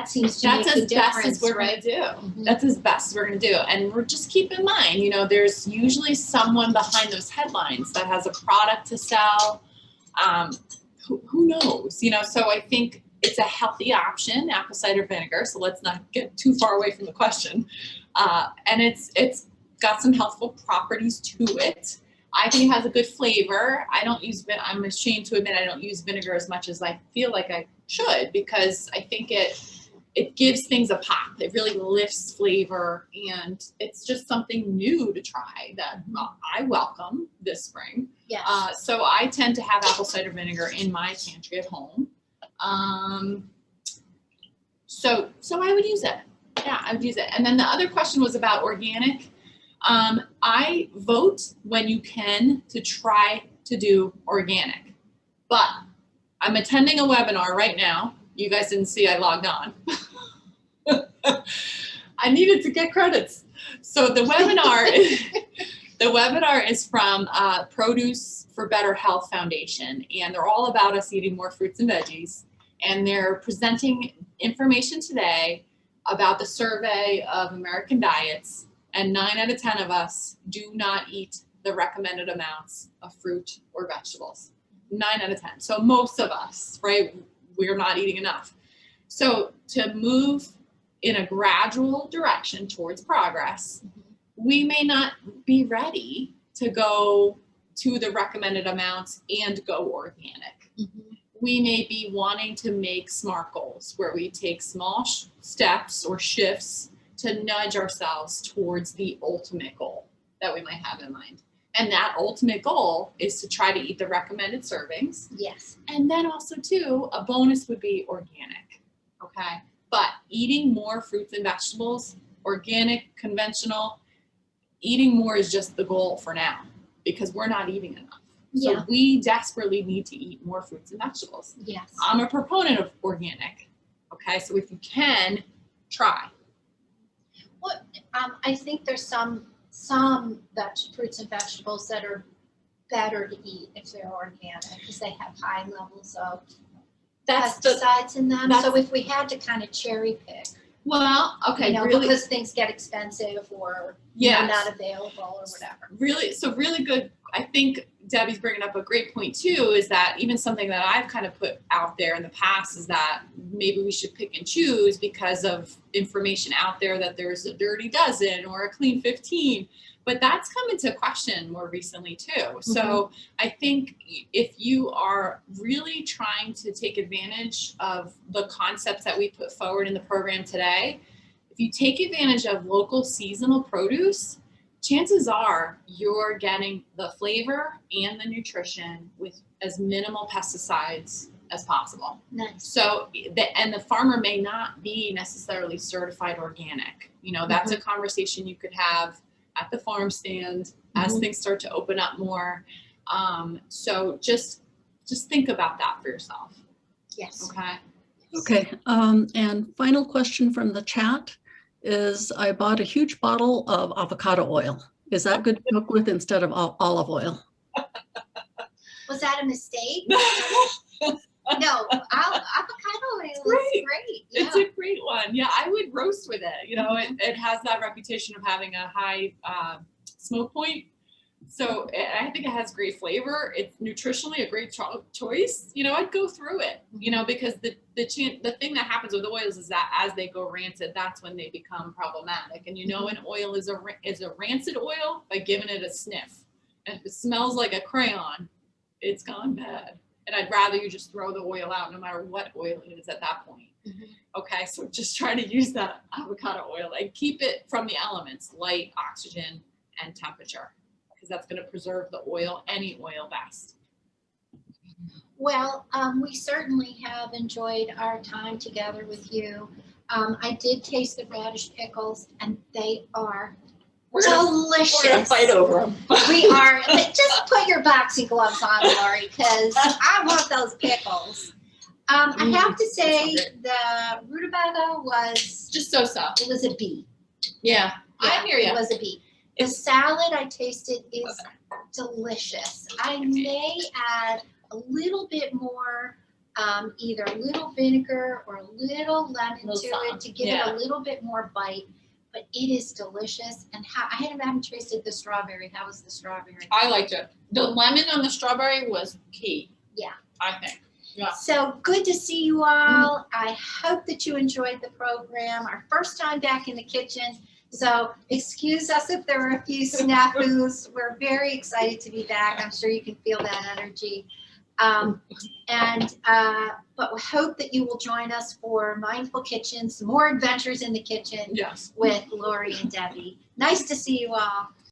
Speaker 2: seems to make a difference. That's as best as we're going to do.
Speaker 1: That's as best as we're going to do. And we're just keep in mind, you know, there's usually someone behind those headlines that has a product to sell. Who knows? You know, so I think it's a healthy option, apple cider vinegar. So let's not get too far away from the question. And it's got some healthful properties to it. I think it has a good flavor. I'm ashamed to admit I don't use vinegar as much as I feel like I should, because I think it gives things a pop. It really lifts flavor, and it's just something new to try that I welcome this spring.
Speaker 2: Yes.
Speaker 1: So I tend to have apple cider vinegar in my pantry at home. So I would use it. Yeah, I would use it. And then the other question was about organic. I vote when you can to try to do organic, but I'm attending a webinar right now. You guys didn't see I logged on. I needed to get credits. So the webinar is from Produce for Better Health Foundation, and they're all about us eating more fruits and veggies. And they're presenting information today about the survey of American diets, and 9 out of 10 of us do not eat the recommended amounts of fruit or vegetables. 9 out of 10. So most of us, right, we're not eating enough. So to move in a gradual direction towards progress, we may not be ready to go to the recommended amounts and go organic. We may be wanting to make SMART goals where we take small steps or shifts to nudge ourselves towards the ultimate goal that we might have in mind. And that ultimate goal is to try to eat the recommended servings.
Speaker 2: Yes.
Speaker 1: And then also too, a bonus would be organic, okay? But eating more fruits and vegetables, organic, conventional, eating more is just the goal for now, because we're not eating enough. So we desperately need to eat more fruits and vegetables.
Speaker 2: Yes.
Speaker 1: I'm a proponent of organic, okay? So if you can, try.
Speaker 2: Well, I think there's some fruits and vegetables that are better to eat if they're organic, because they have high levels of pesticides in them. So if we had to kind of cherry pick,
Speaker 1: well, okay,
Speaker 2: you know,
Speaker 1: really,
Speaker 2: because things get expensive or not available or whatever.
Speaker 1: Really good. I think Debbie's bringing up a great point too, is that even something that I've kind of put out there in the past is that maybe we should pick and choose because of information out there that there's a dirty dozen or a clean 15, but that's come into question more recently too. So I think if you are really trying to take advantage of the concepts that we put forward in the program today, if you take advantage of local seasonal produce, chances are you're getting the flavor and the nutrition with as minimal pesticides as possible.
Speaker 2: Nice.
Speaker 1: So, and the farmer may not be necessarily certified organic. You know, that's a conversation you could have at the farm stand as things start to open up more. So just think about that for yourself.
Speaker 2: Yes.
Speaker 1: Okay.
Speaker 3: Okay. And final question from the chat is, I bought a huge bottle of avocado oil. Is that good to cook with instead of olive oil?
Speaker 2: Was that a mistake? No, avocado oil is great. Yeah.
Speaker 1: It's a great one. Yeah, I would roast with it. You know, it has that reputation of having a high smoke point. So I think it has great flavor. It's nutritionally a great choice. You know, I'd go through it, you know, because the thing that happens with oils is that as they go rancid, that's when they become problematic. And you know, an oil is a rancid oil by giving it a sniff. And if it smells like a crayon, it's gone bad. And I'd rather you just throw the oil out no matter what oil it is at that point. Okay, so just try to use that avocado oil and keep it from the elements, light, oxygen, and temperature, because that's going to preserve the oil, any oil, best.
Speaker 2: Well, we certainly have enjoyed our time together with you. I did taste the radish pickles, and they are delicious.
Speaker 1: We're gonna fight over them.
Speaker 2: We are. Just put your boxing gloves on, Lori, because I want those pickles. I have to say the rutabaga was
Speaker 1: just so-so.
Speaker 2: It was a B.
Speaker 1: Yeah, I hear you.
Speaker 2: It was a B. The salad I tasted is delicious. I may add a little bit more, either a little vinegar or a little lemon to it to give it a little bit more bite. But it is delicious. And I haven't tasted the strawberry. How was the strawberry?
Speaker 1: I liked it. The lemon on the strawberry was key.
Speaker 2: Yeah.
Speaker 1: I think. Yeah.
Speaker 2: So good to see you all. I hope that you enjoyed the program. Our first time back in the kitchen. So excuse us if there were a few snafus. We're very excited to be back. I'm sure you can feel that energy. But we hope that you will join us for Mindful Kitchen, some more adventures in the kitchen with Lori and Debbie. Nice to see you all.